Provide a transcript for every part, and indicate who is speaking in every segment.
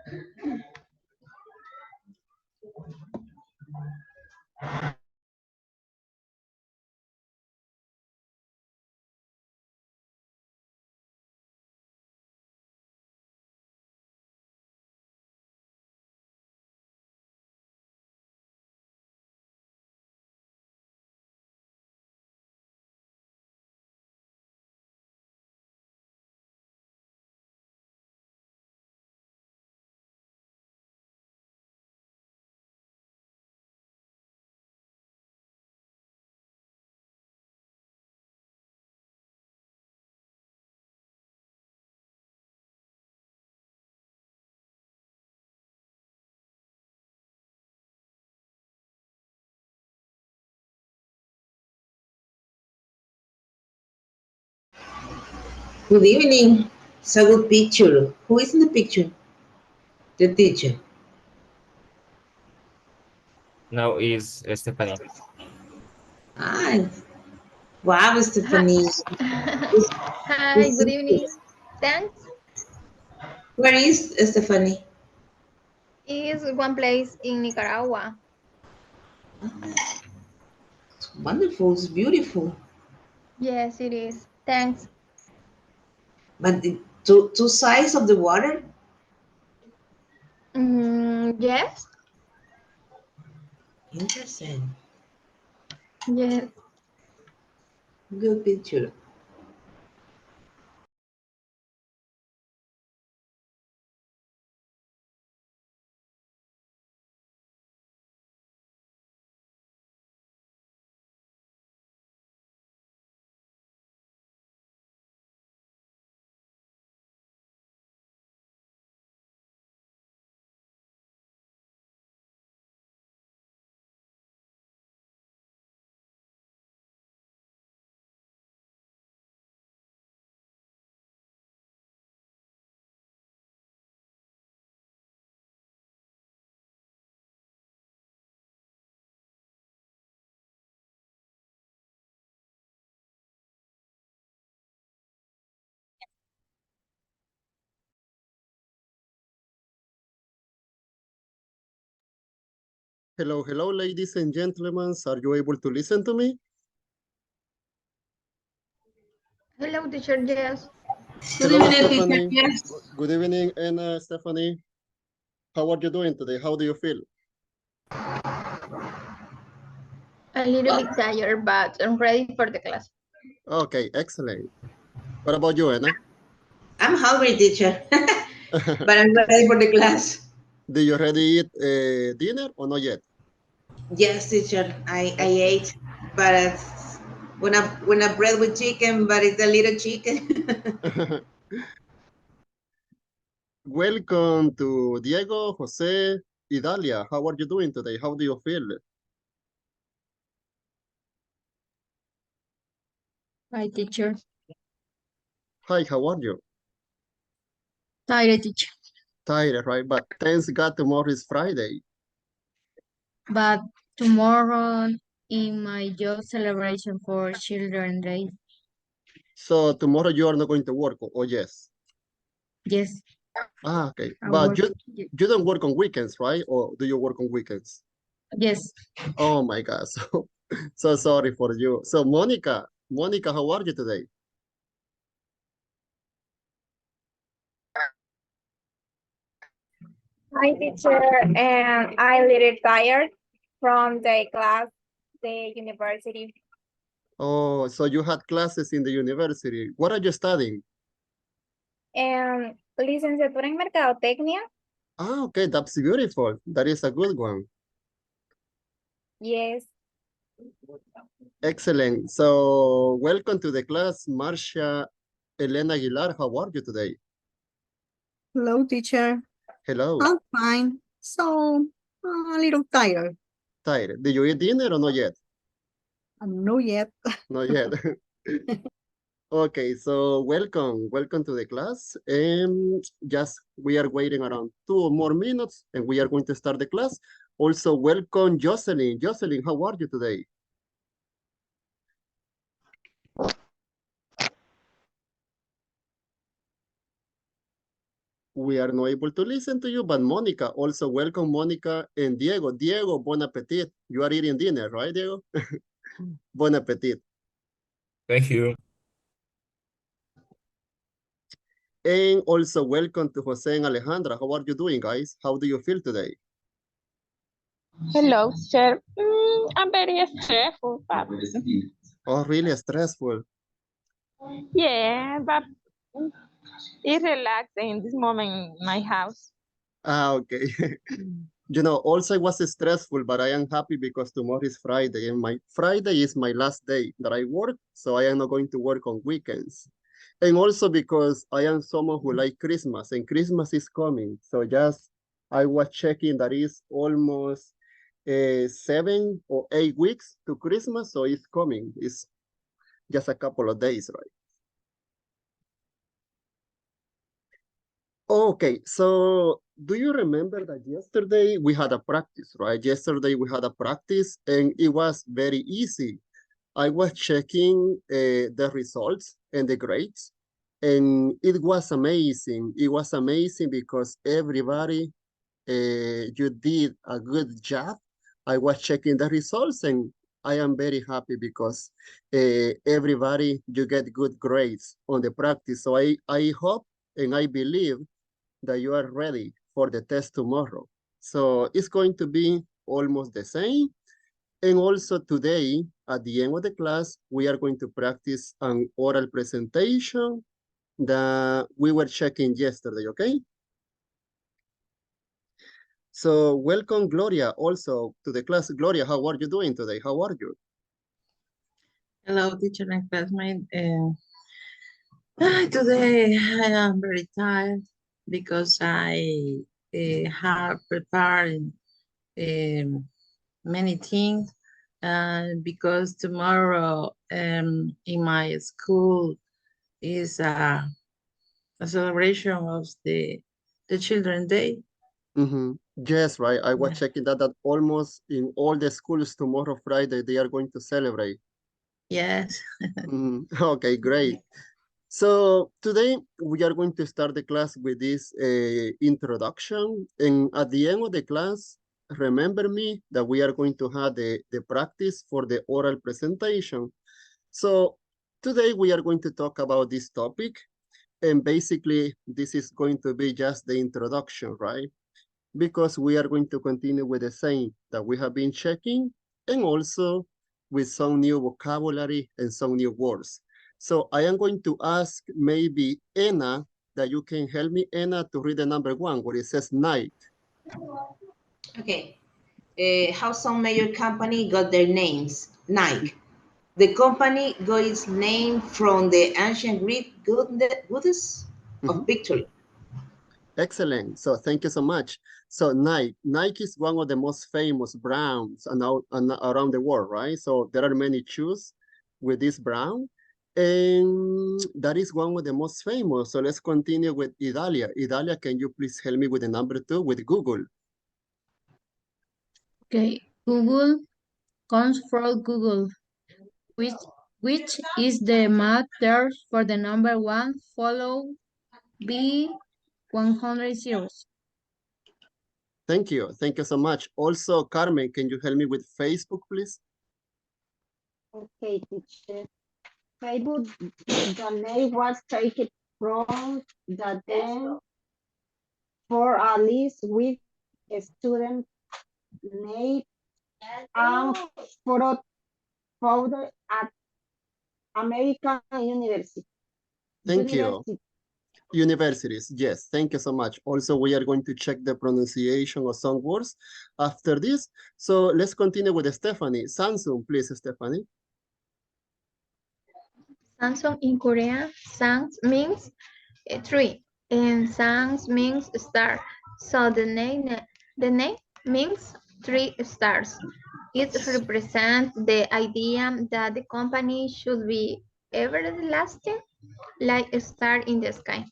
Speaker 1: Good evening. It's a good picture. Who is in the picture? The teacher.
Speaker 2: No, is Stephanie.
Speaker 1: Ah, wow,
Speaker 3: Hi,
Speaker 1: Stephanie.
Speaker 3: Hi, good evening. Thanks.
Speaker 1: Where is Stephanie?
Speaker 3: Is one place in Nicaragua.
Speaker 1: It's wonderful. It's beautiful.
Speaker 3: Yes, it is. Thanks.
Speaker 1: But the two sides of the water?
Speaker 3: Yes,
Speaker 1: Interesting.
Speaker 3: yes.
Speaker 1: Good picture.
Speaker 4: Hello, hello, ladies and gentlemen. Are you able to listen to me?
Speaker 3: Hello, teacher. Yes.
Speaker 1: Good
Speaker 4: Hello,
Speaker 1: evening, teacher.
Speaker 4: Stephanie.
Speaker 1: Yes.
Speaker 4: Good evening, and Stephanie. How are you doing today? How do you feel?
Speaker 3: A little bit tired, but I'm ready for the class.
Speaker 4: Okay, excellent. What about you, Anna?
Speaker 1: I'm hungry, teacher. But I'm ready for the class.
Speaker 4: Do you already eat dinner or not yet?
Speaker 1: Yes, teacher. I ate, but when I bread with chicken, but it's a little chicken.
Speaker 4: Welcome to Diego, Jose, Idalia. How are you doing today? How do you feel?
Speaker 5: Hi, teacher.
Speaker 4: Hi, how are you?
Speaker 5: Tired, teacher.
Speaker 4: Tired, right? But thanks God tomorrow is Friday.
Speaker 5: But tomorrow in my job celebration for Children's Day.
Speaker 4: So tomorrow you are not going to work, or yes?
Speaker 5: Yes,
Speaker 4: Ah, okay.
Speaker 5: I
Speaker 4: But
Speaker 5: work.
Speaker 4: you don't work on weekends, right? Or do you work on weekends?
Speaker 5: Yes,
Speaker 4: Oh my God. So sorry for you. So Monica, how are you today?
Speaker 6: Hi, teacher, and I little tired from the class, the university,
Speaker 4: Oh, so you had classes in the university. What are you studying?
Speaker 6: and licenciatura en mercadotecnia.
Speaker 4: Ah, okay, that's beautiful. That is a good one.
Speaker 6: Yes,
Speaker 4: Excellent. So welcome to the class, Marcia Elena Aguilar. How are you today?
Speaker 7: Hello, teacher.
Speaker 4: Hello.
Speaker 7: I'm fine. So, a little tired.
Speaker 4: Tired. Did you eat dinner or not yet?
Speaker 7: I don't know yet.
Speaker 4: Not yet. Okay, so welcome to the class. Just we are waiting around 2 more minutes and we are going to start the class. Also, welcome Jocelyn. Jocelyn, how are you today? we are not able to listen to you, but Monica, also welcome Monica and Diego. Diego, bon appetit. You are eating dinner, right, Diego? Bon appetit.
Speaker 2: Thank you.
Speaker 4: And also welcome to Jose and Alejandra. How are you doing, guys? How do you feel today?
Speaker 8: Hello, sir. I'm very stressful, but
Speaker 4: Oh, really stressful.
Speaker 8: yeah, but it's relaxing in this moment in my house.
Speaker 4: Ah, okay. You know, also it was stressful, but I am happy because tomorrow is Friday, and my Friday is my last day that I work, so I am not going to work on weekends. And also because I am someone who like Christmas, and Christmas is coming. So just I was checking that is almost 7 or 8 weeks to Christmas, so it's coming. It's just a couple of days, right? Okay, so do you remember that yesterday we had a practice, right? Yesterday we had a practice and it was very easy. I was checking the results and the grades, and it was amazing. It was amazing because everybody, you did a good job. I was checking the results and I am very happy because everybody, you get good grades on the practice. So I hope and I believe that you are ready for the test tomorrow. So it's going to be almost the same. And also today, at the end of the class, we are going to practice an oral presentation that we were checking yesterday, okay? So welcome, Gloria, also to the class. Gloria, how are you doing today? How are you?
Speaker 9: Hello, teacher and classmate. Today I am very tired because I have prepared many things, because tomorrow in my school is a celebration of the Children's Day.
Speaker 4: Yes, right. I was
Speaker 9: Yeah.
Speaker 4: checking that almost in all the schools tomorrow, Friday, they are going to celebrate.
Speaker 9: Yes.
Speaker 4: Okay, great. So today we are going to start the class with this introduction. And at the end of the class, remember me that we are going to have the practice for the oral presentation. So today we are going to talk about this topic. And basically, this is going to be just the introduction, right? Because we are going to continue with the same that we have been checking and also with some new vocabulary and some new words. So I am going to ask maybe Anna that you can help me, Anna, to read the number 1 where it says night.
Speaker 1: Okay. How some major company got their names? Nike. The company got its name from the ancient Greek goddess of victory.
Speaker 4: Excellent. So thank you so much. So Nike. Nike is one of the most famous brands around the world, right? So there are many shoes with this brand. And that is one of the most famous. So let's continue with Idalia. Idalia, can you please help me with the number 2 with Google?
Speaker 5: Okay, Google comes from Google, which is the matter for the number 1 followed by 100 zeros.
Speaker 4: Thank you. Thank you so much. Also, Carmen, can you help me with Facebook, please?
Speaker 7: Okay, teacher. Facebook, the name was taken from the then for a list with a student name and photo at American University.
Speaker 4: Thank you. Universities, yes, thank you so much. Also, we are going to check the pronunciation of some words after this. So let's continue with Stephanie. Samsung, please, Stephanie.
Speaker 3: Samsung in Korean, sang means tree, and sang means star. So the name means 3 stars. It represents the idea that the company should be everlasting, like a star in the sky.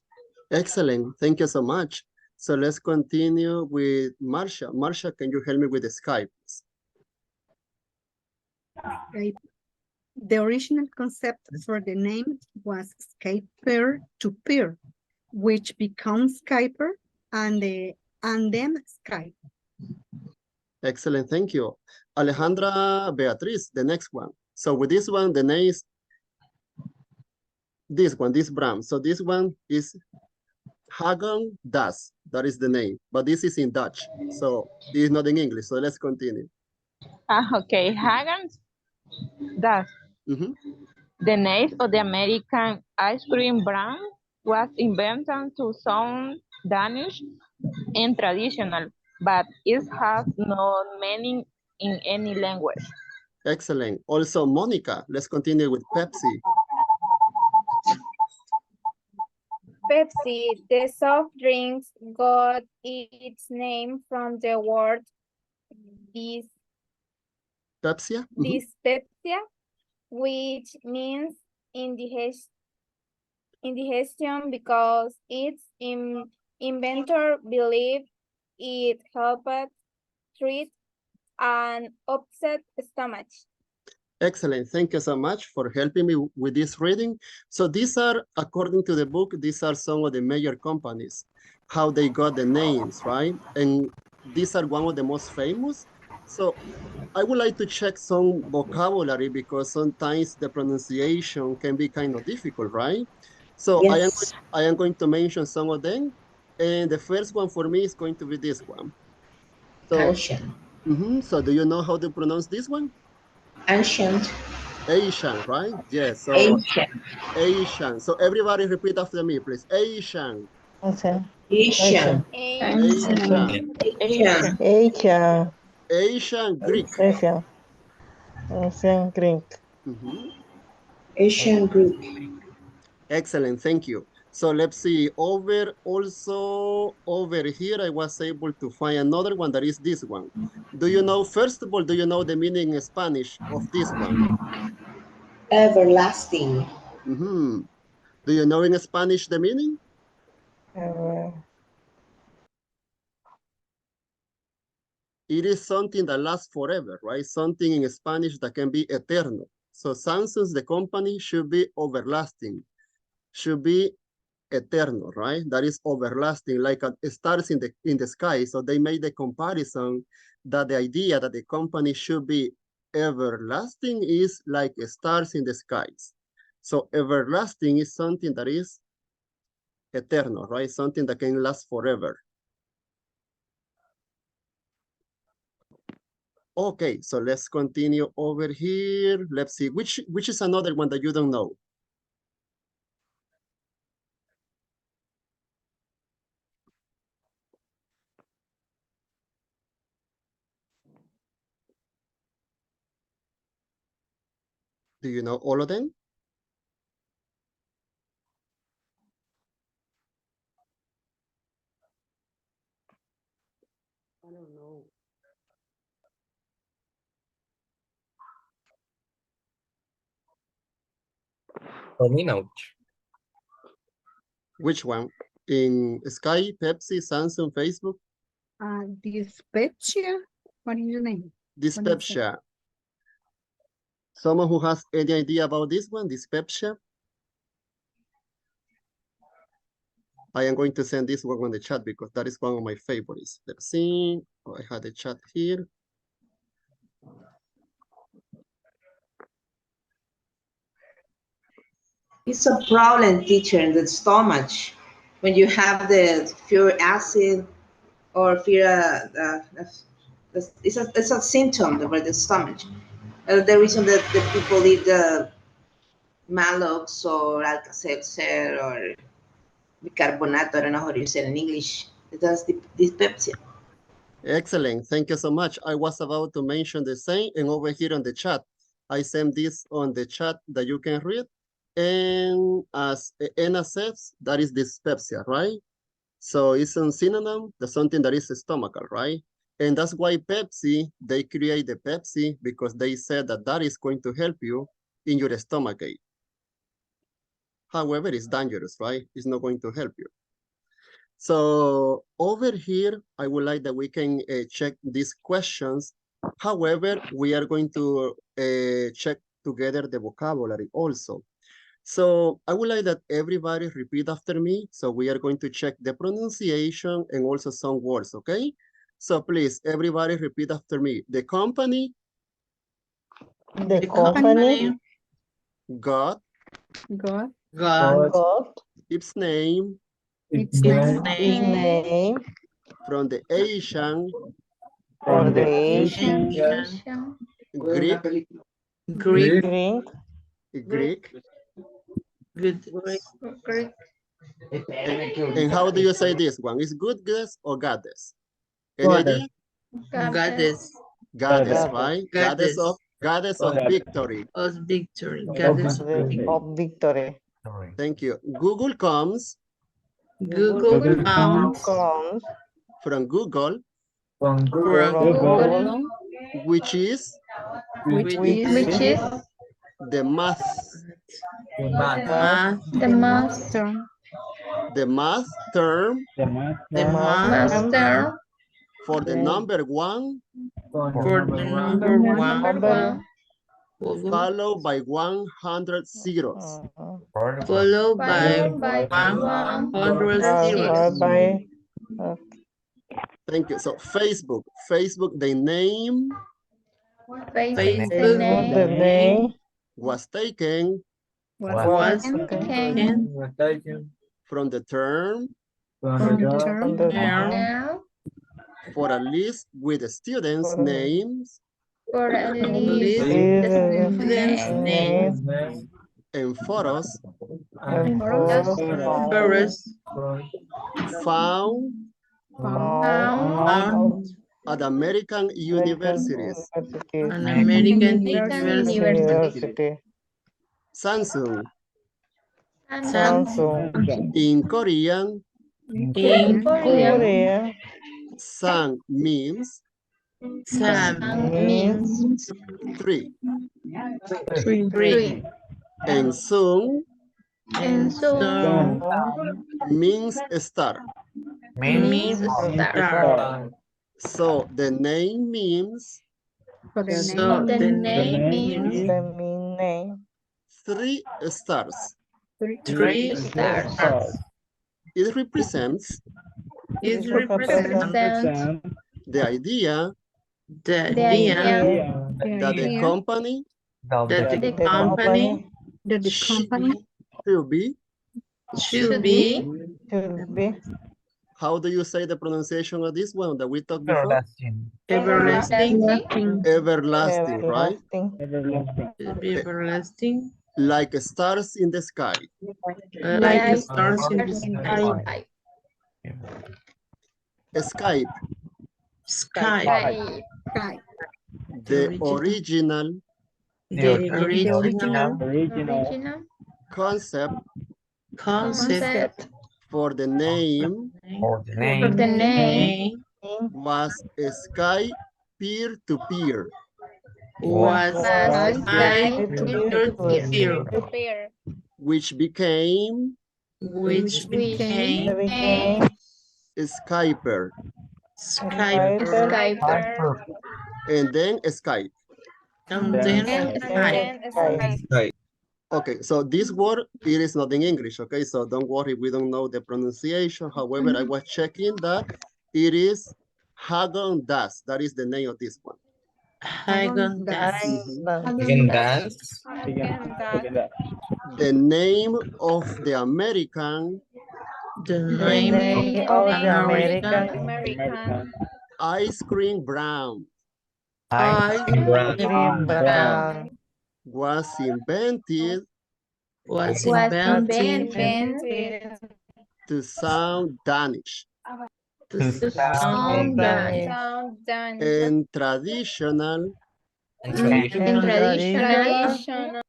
Speaker 4: Excellent, thank you so much. So let's continue with Marsha. Marsha, can you help me with the Skype, please?
Speaker 7: Right. The original concept for the name was Skype peer-to-peer, which becomes Skyper and then sky.
Speaker 4: Excellent, thank you. Alejandra Beatriz, the next one. So with this one, the name is this one, this brand. So this one is Hagen Das, that is the name, but this is in Dutch. So this is not in English, so let's continue.
Speaker 8: Okay, Hagen's does.
Speaker 4: Mhm.
Speaker 8: The name of the American ice cream brand was invented to sound Danish and traditional, but it has no meaning in any language.
Speaker 4: Excellent. Also, Monica, let's continue with Pepsi.
Speaker 6: Pepsi, the soft drinks, got its name from the word dis
Speaker 4: Pepsi?
Speaker 6: dyspepsia, which means indigestion because its inventor believed it helped treat an upset stomach.
Speaker 4: Excellent. Thank you so much for helping me with this reading. So these are, according to the book, these are some of the major companies, how they got the names, right? And these are one of the most famous. So I would like to check some vocabulary because sometimes the pronunciation can be kind of difficult, right? So
Speaker 1: Yes.
Speaker 4: I am going to mention some of them. And the first one for me is going to be this one. So,
Speaker 1: Ancient.
Speaker 4: so do you know how to pronounce this one?
Speaker 1: Ancient.
Speaker 4: Asian, right? Yes, so
Speaker 1: Ancient.
Speaker 4: Asian. So everybody repeat after me, please. Asian,
Speaker 9: Asian.
Speaker 1: Asian.
Speaker 4: Asian,
Speaker 1: Asian.
Speaker 9: Asian.
Speaker 4: Asian Greek.
Speaker 9: Asian. Asian Greek.
Speaker 4: Mhm.
Speaker 1: Asian Greek.
Speaker 4: Excellent, thank you. So let's see, also over here, I was able to find another one that is this one. Do you know, first of all, do you know the meaning in Spanish of this one?
Speaker 1: Everlasting.
Speaker 4: Mhm. Do you know in Spanish the meaning?
Speaker 9: Uh,
Speaker 4: It is something that lasts forever, right? Something in Spanish that can be eternal. So Samsung, the company, should be everlasting, should be eternal, right? That is everlasting, like stars in the sky. So they made the comparison that the idea that the company should be everlasting is like stars in the skies. So everlasting is something that is eternal, right? Something that can last forever. Okay, so let's continue over here. Let's see, which is another one that you don't know? Do you know all of them? I don't know.
Speaker 2: For me, no.
Speaker 4: Which one? In Sky, Pepsi, Samsung, Facebook?
Speaker 7: Dyspepsia. What is the name?
Speaker 4: Dyspepsia. Someone who has any idea about this one, dyspepsia? I am going to send this one on the chat because that is one of my favorites. Let's see. Oh, I had the chat here.
Speaker 1: It's a problem, teacher, in the stomach. When you have the fear acid or fear, it's a symptom for the stomach. The reason that the people eat the Malox or Alka-Seltzer or bicarbonato, I don't know how you say it in English. That's the dyspepsia.
Speaker 4: Excellent. Thank you so much. I was about to mention the same, and over here on the chat, I sent this on the chat that you can read. And as Anna says, that is dyspepsia, right? So it's a synonym, that's something that is stomachal, right? And that's why Pepsi, they create the Pepsi because they said that that is going to help you in your stomachache. However, it's dangerous, right? It's not going to help you. So over here, I would like that we can check these questions. However, we are going to check together the vocabulary also. So I would like that everybody repeat after me. So we are going to check the pronunciation and also some words, okay? So please, everybody repeat after me. The company
Speaker 9: The company
Speaker 4: got
Speaker 7: God.
Speaker 9: got
Speaker 4: its name
Speaker 7: Its
Speaker 9: its
Speaker 7: name.
Speaker 9: name
Speaker 4: from the Asian,
Speaker 9: from the Asian
Speaker 3: Asian.
Speaker 4: Greek,
Speaker 9: Greek
Speaker 4: Greek.
Speaker 3: Greek.
Speaker 4: And how do you say this one? Is good goddess or goddess? Any idea?
Speaker 3: Goddess.
Speaker 4: Goddess,
Speaker 9: Goddess.
Speaker 4: right? Goddess of victory.
Speaker 10: Of victory.
Speaker 9: of
Speaker 10: Goddess of
Speaker 9: the-
Speaker 10: victory.
Speaker 9: of victory.
Speaker 4: Thank you. Google comes
Speaker 10: Google
Speaker 7: comes
Speaker 9: Comes
Speaker 4: from Google,
Speaker 10: from
Speaker 9: from
Speaker 10: Google,
Speaker 9: Google,
Speaker 4: which is
Speaker 10: which
Speaker 9: which
Speaker 3: Which is
Speaker 4: the math
Speaker 10: math,
Speaker 3: the master.
Speaker 4: the math term
Speaker 10: the math
Speaker 3: Master
Speaker 4: for the number one
Speaker 10: for the number one,
Speaker 3: number one.
Speaker 4: followed by 100 zeros.
Speaker 10: followed by
Speaker 3: Followed by
Speaker 10: 100 zeros.
Speaker 9: followed by
Speaker 4: Thank you. So Facebook, the name
Speaker 3: Facebook. The
Speaker 10: Facebook,
Speaker 9: the
Speaker 3: name
Speaker 9: name
Speaker 4: was taken
Speaker 10: was
Speaker 3: came
Speaker 10: taken
Speaker 4: from the term
Speaker 10: from
Speaker 7: from the
Speaker 10: the
Speaker 7: term
Speaker 9: the
Speaker 10: term
Speaker 3: now
Speaker 4: for a list with the students'
Speaker 9: For-
Speaker 4: names
Speaker 3: for at
Speaker 10: list
Speaker 3: least
Speaker 9: is
Speaker 3: the
Speaker 10: students'
Speaker 3: name.
Speaker 10: names
Speaker 4: and photos
Speaker 9: and
Speaker 3: Photos
Speaker 10: first
Speaker 4: found
Speaker 3: found
Speaker 4: at American universities.
Speaker 10: an
Speaker 9: University.
Speaker 10: American
Speaker 3: American
Speaker 10: university.
Speaker 9: University.
Speaker 4: Samsung
Speaker 9: Samsung.
Speaker 4: in Korean,
Speaker 10: In
Speaker 3: Korean
Speaker 9: Korea
Speaker 4: Sang means
Speaker 10: Sam
Speaker 3: means
Speaker 4: 3
Speaker 10: three
Speaker 4: and Sung
Speaker 3: and so
Speaker 4: means star.
Speaker 3: means star.
Speaker 10: star.
Speaker 4: So the name means
Speaker 7: for the
Speaker 10: So
Speaker 7: name.
Speaker 3: The
Speaker 10: the
Speaker 3: name means
Speaker 9: the mean name
Speaker 4: 3 stars.
Speaker 10: three
Speaker 3: stars.
Speaker 10: stars.
Speaker 4: It represents
Speaker 10: It
Speaker 9: represents
Speaker 3: Represent
Speaker 4: the idea
Speaker 10: the
Speaker 3: the
Speaker 10: idea
Speaker 3: idea
Speaker 4: that the company
Speaker 10: that the
Speaker 3: the
Speaker 10: company
Speaker 7: That the company
Speaker 4: should be.
Speaker 10: should be
Speaker 9: should be
Speaker 4: How do you say the pronunciation of this one that we talked before?
Speaker 10: everlasting,
Speaker 4: Everlasting, right?
Speaker 9: everlasting.
Speaker 10: should be everlasting,
Speaker 4: Like stars in the sky.
Speaker 10: like stars in the sky.
Speaker 4: Skype,
Speaker 10: Sky,
Speaker 7: sky.
Speaker 4: the original
Speaker 10: the
Speaker 7: original
Speaker 3: original
Speaker 4: concept
Speaker 10: concept
Speaker 4: for the name
Speaker 3: for the name
Speaker 4: was sky peer-to-peer,
Speaker 10: was
Speaker 3: was
Speaker 10: sky
Speaker 3: peer-to-peer,
Speaker 10: peer,
Speaker 4: which became
Speaker 10: which became
Speaker 9: Became
Speaker 4: Skyper,
Speaker 10: Skype,
Speaker 3: Skype,
Speaker 4: and then Skype.
Speaker 10: and then Skype.
Speaker 4: Okay, so this word, it is not in English, okay? So don't worry, we don't know the pronunciation. However, I was checking that it is Häagen-Dazs. That is the name of this one.
Speaker 10: Häagen-Dazs.
Speaker 4: The name of the American
Speaker 10: The
Speaker 9: the
Speaker 10: name
Speaker 9: name
Speaker 10: of
Speaker 9: of the
Speaker 10: American
Speaker 9: American
Speaker 4: ice cream brand
Speaker 9: cream brand
Speaker 4: was invented
Speaker 10: was
Speaker 3: was
Speaker 10: invented
Speaker 3: invented
Speaker 4: to sound Danish
Speaker 10: to
Speaker 3: to
Speaker 10: sound
Speaker 3: sound Danish
Speaker 4: and traditional,
Speaker 3: and traditional,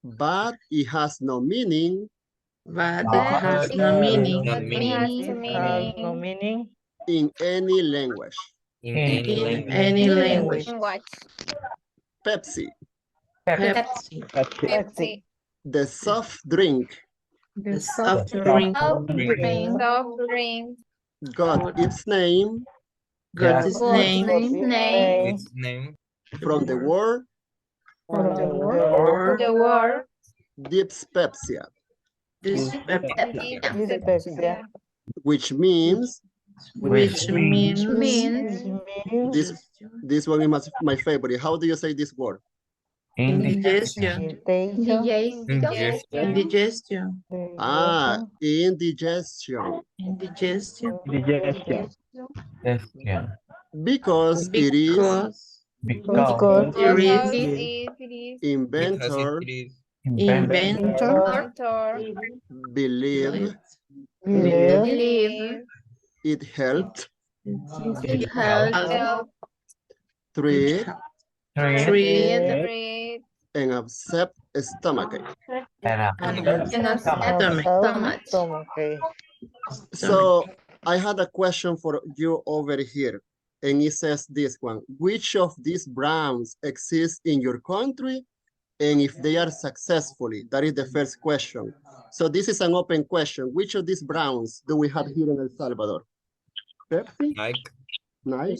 Speaker 4: but it has no meaning
Speaker 10: but it
Speaker 3: but
Speaker 10: has
Speaker 3: it
Speaker 10: no meaning
Speaker 9: has no meaning
Speaker 4: in any language.
Speaker 10: in any language.
Speaker 4: Pepsi,
Speaker 10: Pepsi,
Speaker 4: the soft drink,
Speaker 10: the soft drink,
Speaker 3: soft drink
Speaker 4: got its name
Speaker 10: got its
Speaker 3: got
Speaker 10: name
Speaker 3: its name
Speaker 4: from the word
Speaker 9: from the
Speaker 10: or
Speaker 3: the word
Speaker 4: Dyspepsia,
Speaker 9: Dyspepsia.
Speaker 4: which means
Speaker 10: Which means
Speaker 4: this one is my favorite. How do you say this word?
Speaker 10: indigestion.
Speaker 3: Indigestion.
Speaker 10: Indigestion.
Speaker 4: Ah, indigestion.
Speaker 10: Indigestion.
Speaker 4: Because it is
Speaker 10: Because there is
Speaker 4: inventor
Speaker 10: inventor
Speaker 4: believe
Speaker 3: Believe
Speaker 4: it helped
Speaker 3: it helps
Speaker 4: treat
Speaker 3: treat
Speaker 4: and upset stomachache.
Speaker 3: and upset stomach.
Speaker 4: So I had a question for you over here, and it says this one: which of these brands exist in your country, and if they are successfully? That is the first question. So this is an open question. Which of these brands do we have here in El Salvador? Pepsi? Nike?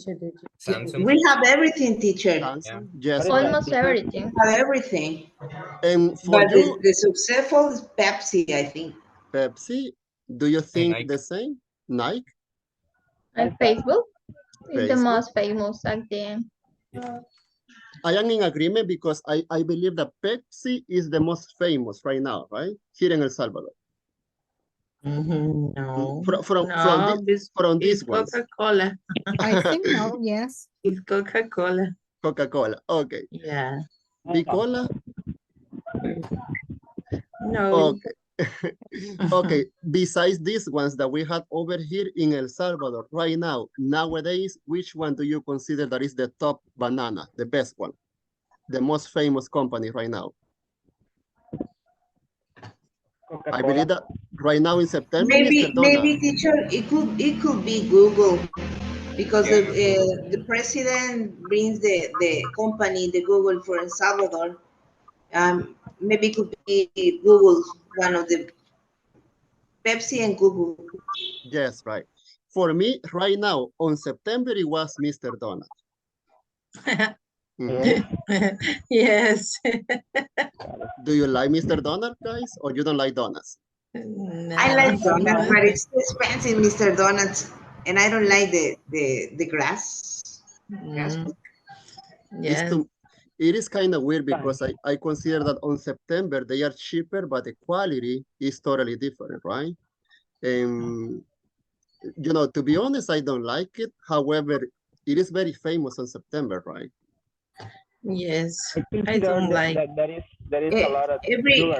Speaker 2: Samsung.
Speaker 1: We have everything, teacher.
Speaker 4: Samsung? Yes.
Speaker 3: Almost everything.
Speaker 1: We have everything.
Speaker 4: And for
Speaker 1: But
Speaker 4: you,
Speaker 1: the successful is Pepsi, I think.
Speaker 4: Pepsi, do you think
Speaker 2: Nike.
Speaker 4: the same? Nike?
Speaker 3: And Facebook is the
Speaker 4: Facebook?
Speaker 3: most famous, I think.
Speaker 4: I am in agreement because I believe that Pepsi is the most famous right now, right? Here in El Salvador.
Speaker 10: No.
Speaker 4: From
Speaker 10: It's
Speaker 4: these ones.
Speaker 10: Coca-Cola.
Speaker 7: I think no, yes.
Speaker 10: It's Coca-Cola.
Speaker 4: Coca-Cola, okay.
Speaker 10: Yeah.
Speaker 4: Bicola?
Speaker 10: No.
Speaker 4: Okay. Okay, besides these ones that we have over here in El Salvador right now, nowadays, which one do you consider that is the top banana, the best one, the most famous company right now? I believe that right now in September, Mr. Donald.
Speaker 1: Maybe teacher, it could be Google, because the president brings the company, the Google for El Salvador. Maybe it could be Google, one of the Pepsi and Google.
Speaker 4: Yes, right. For me, right now, on September, it was Mr. Donald.
Speaker 10: Yes.
Speaker 4: Do you like Mr. Donald, guys, or you don't like donuts?
Speaker 10: No.
Speaker 1: I like donuts, but it's too expensive, Mr. Donuts, and I don't like the grass.
Speaker 10: Yes.
Speaker 4: It is kind of weird because I consider that on September they are cheaper, but the quality is totally different, right? And you know, to be honest, I don't like it. However, it is very famous on September, right?
Speaker 10: Yes, I don't like.
Speaker 11: There is a lot of
Speaker 1: Every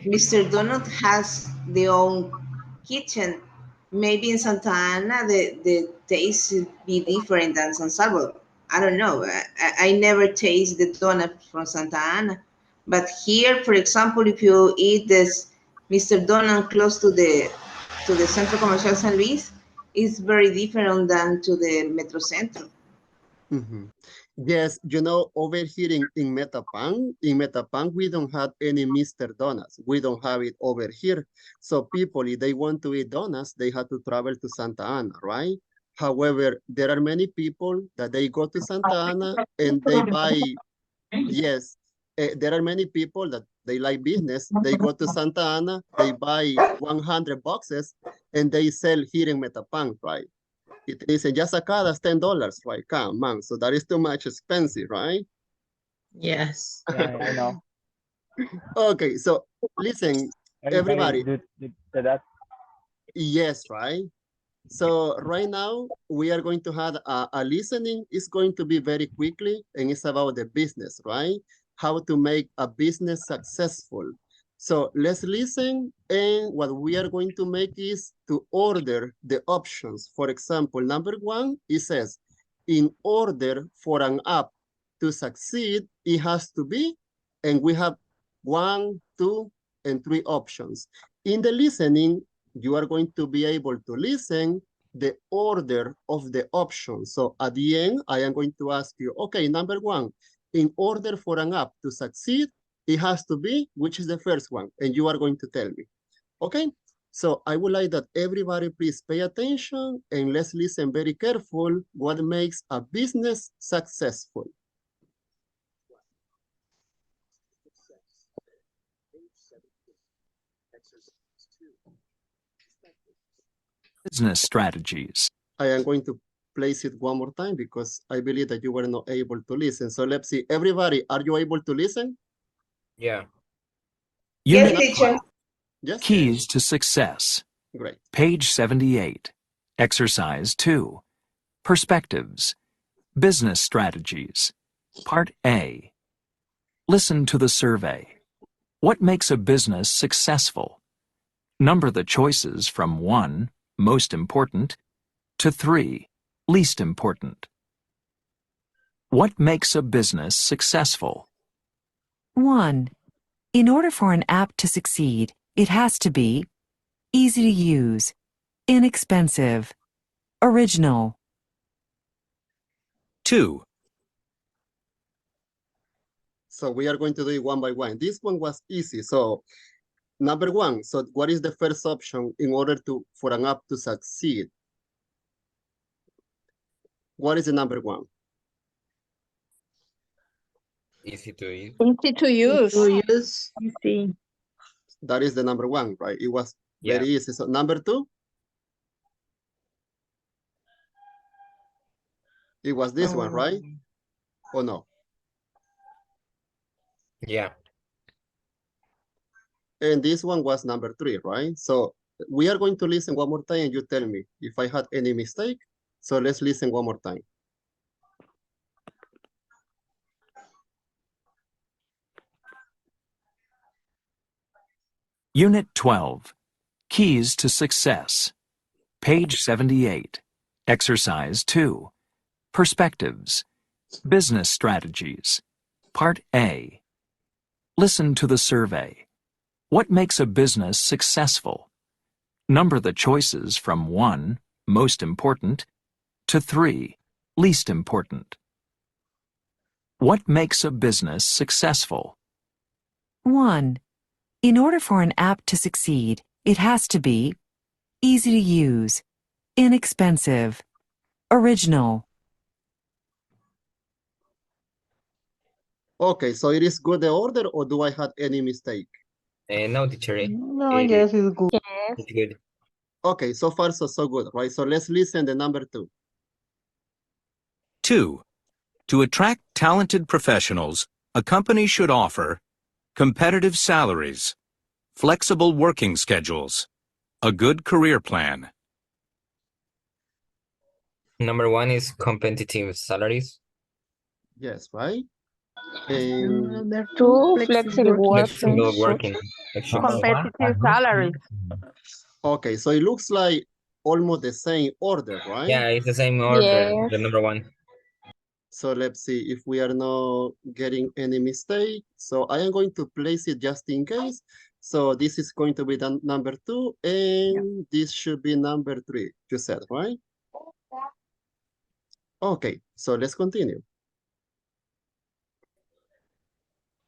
Speaker 1: Mr. Donut has their own kitchen. Maybe in Santa Ana the taste be different than San Salvador. I don't know. I never taste the donut from Santa Ana, but here, for example, if you eat this Mr. Donut close to the Centro Comercial San Luis, it's very different than to the Metro Centro.
Speaker 4: Yes, you know, over here in Metapan, we don't have any Mr. Donuts. We don't have it over here. So people, if they want to eat donuts, they have to travel to Santa Ana, right? However, there are many people that they go to Santa Ana and they buy, yes, there are many people that they like business. They go to Santa Ana, they buy 100 boxes and they sell here in Metapan, right? It is just a card that's $10, right? Come on, so that is too much expensive, right?
Speaker 10: Yes.
Speaker 11: Yeah, I know.
Speaker 4: Okay, so listen, everybody.
Speaker 11: That.
Speaker 4: Yes, right? So right now we are going to have a listening. It's going to be very quickly, and it's about the business, right? How to make a business successful. So let's listen, and what we are going to make is to order the options. For example, number one, it says, in order for an app to succeed, it has to be, and we have 1, 2, and 3 options. In the listening, you are going to be able to listen the order of the options. So at the end, I am going to ask you, okay, number one, in order for an app to succeed, it has to be, which is the first one? And you are going to tell me, okay? So I would like that everybody please pay attention and let's listen very careful what makes a business successful.
Speaker 12: Business strategies.
Speaker 4: I am going to place it one more time because I believe that you were not able to listen. So let's see. Everybody, are you able to listen?
Speaker 2: Yeah.
Speaker 1: Yes,
Speaker 12: Unit
Speaker 1: teacher.
Speaker 4: Yes?
Speaker 12: Keys to Success.
Speaker 4: Great.
Speaker 12: Page 78. Exercise 2. Perspectives. Business strategies. Part A. Listen to the survey. What makes a business successful? Number the choices from 1, most important, to 3, least important. What makes a business successful?
Speaker 13: 1. In order for an app to succeed, it has to be easy to use, inexpensive, original.
Speaker 12: 2.
Speaker 4: So we are going to do it one by one. This one was easy. So number 1, so what is the first option in order for an app to succeed? What is the number 1?
Speaker 2: Easy to use.
Speaker 6: Easy to use.
Speaker 10: Easy.
Speaker 4: That is the number 1, right? It was
Speaker 2: Yeah.
Speaker 4: very easy. So number 2? It was this one, right? Or no?
Speaker 2: Yeah.
Speaker 4: And this one was number 3, right? So we are going to listen one more time and you tell me if I had any mistake. So let's listen one more time.
Speaker 12: Unit 12. Keys to Success. Page 78. Exercise 2. Perspectives. Business strategies. Part A. Listen to the survey. What makes a business successful? Number the choices from 1, most important, to 3, least important. What makes a business successful?
Speaker 13: 1. In order for an app to succeed, it has to be easy to use, inexpensive, original.
Speaker 4: Okay, so it is good the order or do I have any mistake?
Speaker 2: No, teacher.
Speaker 9: No, yes, it's good.
Speaker 8: Yes.
Speaker 2: It's good.
Speaker 4: Okay, so far so good, right? So let's listen to number 2.
Speaker 12: 2. To attract talented professionals, a company should offer competitive salaries, flexible working schedules, a good career plan.
Speaker 2: Number 1 is competitive salaries.
Speaker 4: Yes, right? And
Speaker 10: Number
Speaker 8: 2.
Speaker 10: 2,
Speaker 8: Flexible working.
Speaker 2: Flexible working.
Speaker 6: Competitive salaries.
Speaker 4: okay, so it looks like almost the same order, right?
Speaker 2: Yeah, it's the same order.
Speaker 8: Yes.
Speaker 2: The number 1.
Speaker 4: So let's see if we are not getting any mistake. So I am going to place it just in case. So this is going to be the number 2 and this should be number 3, you said, right? Okay, so let's continue.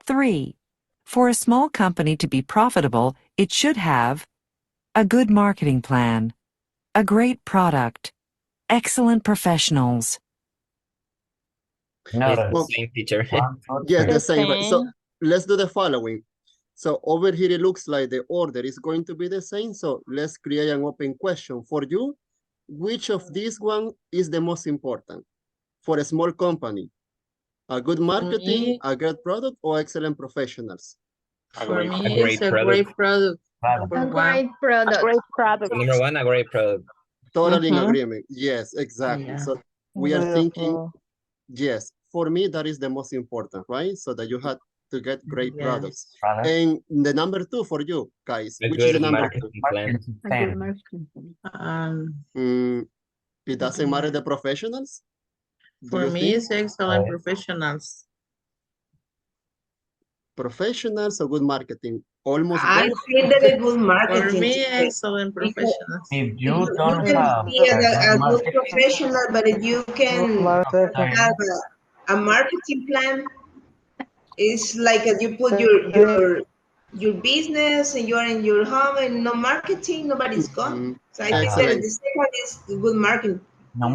Speaker 13: 3. For a small company to be profitable, it should have a good marketing plan, a great product, excellent professionals.
Speaker 2: It's the same teacher.
Speaker 4: Yes, the
Speaker 8: The
Speaker 4: same, right? So
Speaker 8: same.
Speaker 4: let's do the following. So over here, it looks like the order is going to be the same. So let's create an open question for you. Which of these one is the most important for a small company? A good marketing, a good product, or excellent professionals?
Speaker 10: For me,
Speaker 2: A great
Speaker 10: it's a
Speaker 2: product.
Speaker 10: great product.
Speaker 6: A
Speaker 10: Number 1.
Speaker 6: great product.
Speaker 2: So number 1, a great product.
Speaker 4: Totally in agreement. Yes, exactly.
Speaker 10: Yeah.
Speaker 4: So we are thinking, yes, for me, that is the most important, right? So that you have to get great products. And the number 2 for you, guys,
Speaker 2: A
Speaker 4: which is the
Speaker 2: good
Speaker 4: number
Speaker 2: marketing plan.
Speaker 10: A good marketing.
Speaker 4: 2? It doesn't matter the professionals? Do
Speaker 10: For
Speaker 4: you
Speaker 10: me,
Speaker 4: think?
Speaker 10: it's excellent professionals.
Speaker 4: Professionals or good marketing? Almost
Speaker 1: I
Speaker 4: both?
Speaker 1: think that a good
Speaker 10: For
Speaker 1: marketing
Speaker 10: me,
Speaker 1: teacher.
Speaker 10: excellent
Speaker 1: Because
Speaker 10: professionals.
Speaker 9: If
Speaker 1: you
Speaker 9: you don't
Speaker 1: can
Speaker 9: have
Speaker 1: be a good professional, but if you can have a marketing plan, it's like you put your business and you're in your home and no marketing, nobody's gone. So I think that
Speaker 4: Excellent.
Speaker 1: the second is the good marketing.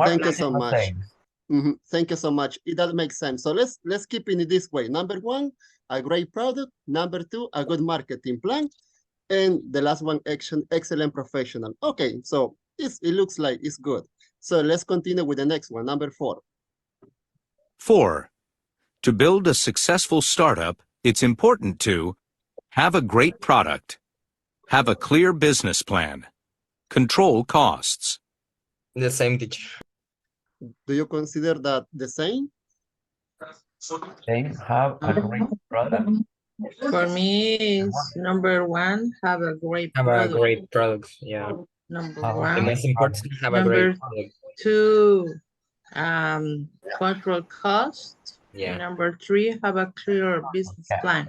Speaker 4: Thank you so much. Thank you so much. It does make sense. So let's keep it this way. Number 1, a great product. Number 2, a good marketing plan. And the last one, excellent professional. Okay, so it looks like it's good. So let's continue with the next one, number 4.
Speaker 12: 4. To build a successful startup, it's important to have a great product, have a clear business plan, control costs.
Speaker 2: The same, teacher.
Speaker 4: Do you consider that the same?
Speaker 14: Then have a great product.
Speaker 10: For me, it's number 1, have a great
Speaker 2: Have a
Speaker 10: product.
Speaker 2: great product. Yeah.
Speaker 10: Number
Speaker 14: Have a
Speaker 2: The
Speaker 10: 1.
Speaker 2: most important, have a
Speaker 10: Number
Speaker 2: great product.
Speaker 10: 2, control cost.
Speaker 2: Yeah.
Speaker 10: And number 3, have a clear business plan.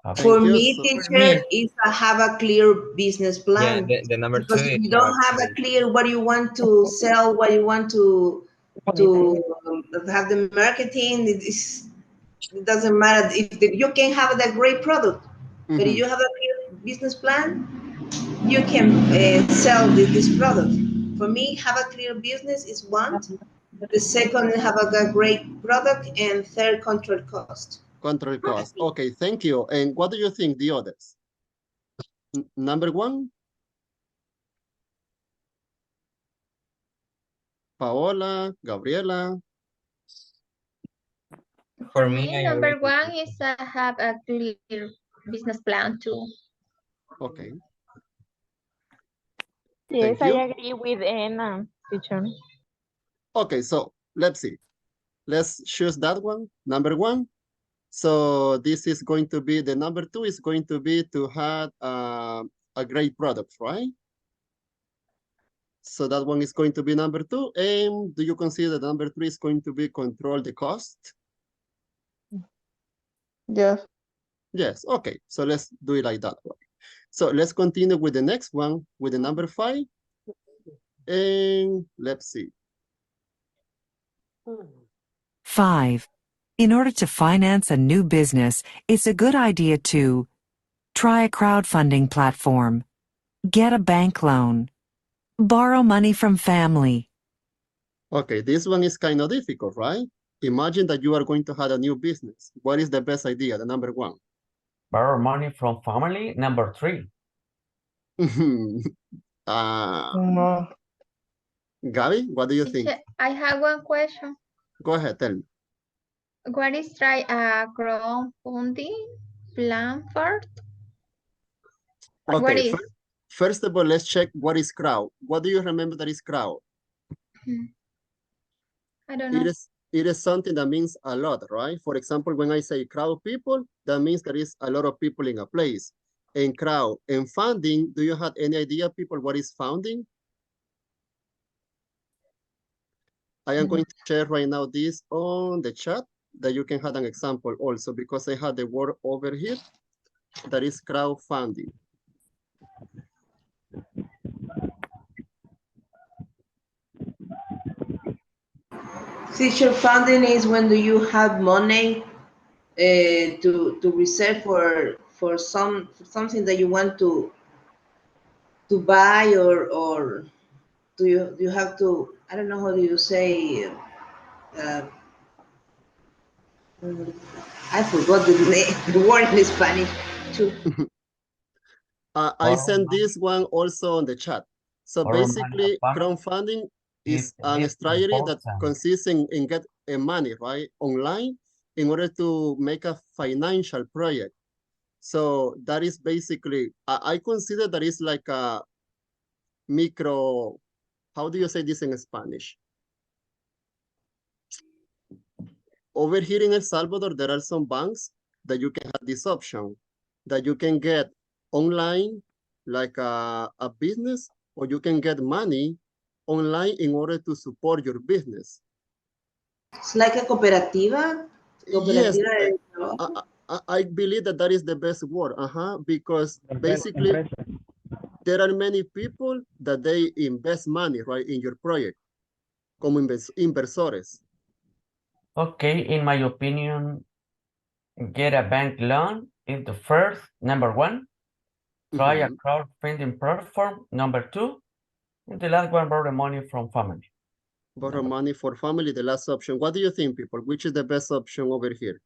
Speaker 1: For
Speaker 4: Thank you.
Speaker 1: me, teacher, is have a clear business
Speaker 2: Yeah,
Speaker 1: plan.
Speaker 2: the number 2
Speaker 1: Because if
Speaker 2: is
Speaker 1: you don't have a clear what you want to sell, what you want to have the marketing, it doesn't matter if you can have the great product, but if you have a clear business plan, you can sell this product. For me, have a clear business is one. The second, have a great product, and third, control cost.
Speaker 4: Control cost. Okay, thank you. And what do you think the others? Number 1? Paola, Gabriela.
Speaker 2: For me,
Speaker 3: number 1 is have a clear business plan too.
Speaker 4: Okay.
Speaker 8: Yes,
Speaker 4: Thank you.
Speaker 8: I agree with Anna, teacher.
Speaker 4: Okay, so let's see. Let's choose that one, number 1. So this is going to be, the number 2 is going to be to have a great product, right? So that one is going to be number 2. And do you consider number 3 is going to be control the cost?
Speaker 10: Yes.
Speaker 4: Yes, okay. So let's do it like that one. So let's continue with the next one, with the number 5. And let's see.
Speaker 13: 5. In order to finance a new business, it's a good idea to try a crowdfunding platform, get a bank loan, borrow money from family.
Speaker 4: Okay, this one is kind of difficult, right? Imagine that you are going to have a new business. What is the best idea, the number 1?
Speaker 14: Borrow money from family. Number 3.
Speaker 4: Gabi, what do you think?
Speaker 3: I have one question.
Speaker 4: Go ahead, tell me.
Speaker 3: What is try a crowdfunding plan for?
Speaker 4: Okay,
Speaker 3: What is?
Speaker 4: first of all, let's check what is crowd. What do you remember that is crowd?
Speaker 3: I don't know.
Speaker 4: It is something that means a lot, right? For example, when I say crowd people, that means there is a lot of people in a place. And crowd and funding, do you have any idea, people, what is funding? I am going to share right now this on the chat that you can have an example also, because I have the word over here that is crowdfunding.
Speaker 1: Teacher, funding is when do you have money to reserve for something that you want to buy, or do you have to, I don't know, how do you say, I forgot the word in Spanish too.
Speaker 4: I sent this one also on the chat. So basically, crowdfunding is a strategy that consists in get money, right, online in order to make a financial project. So that is basically, I consider that is like a micro, how do you say this in Spanish? Over here in El Salvador, there are some banks that you can have this option, that you can get online like a business, or you can get money online in order to support your business.
Speaker 1: It's like a cooperativa?
Speaker 4: Yes, I believe that is the best word, because basically there are many people that they invest money, right, in your project, como inversores.
Speaker 14: Okay, in my opinion, get a bank loan is the first, number 1. Try a crowdfunding platform, number 2. And the last one, borrow money from family.
Speaker 4: Borrow money for family, the last option. What do you think, people? Which is the best option over here?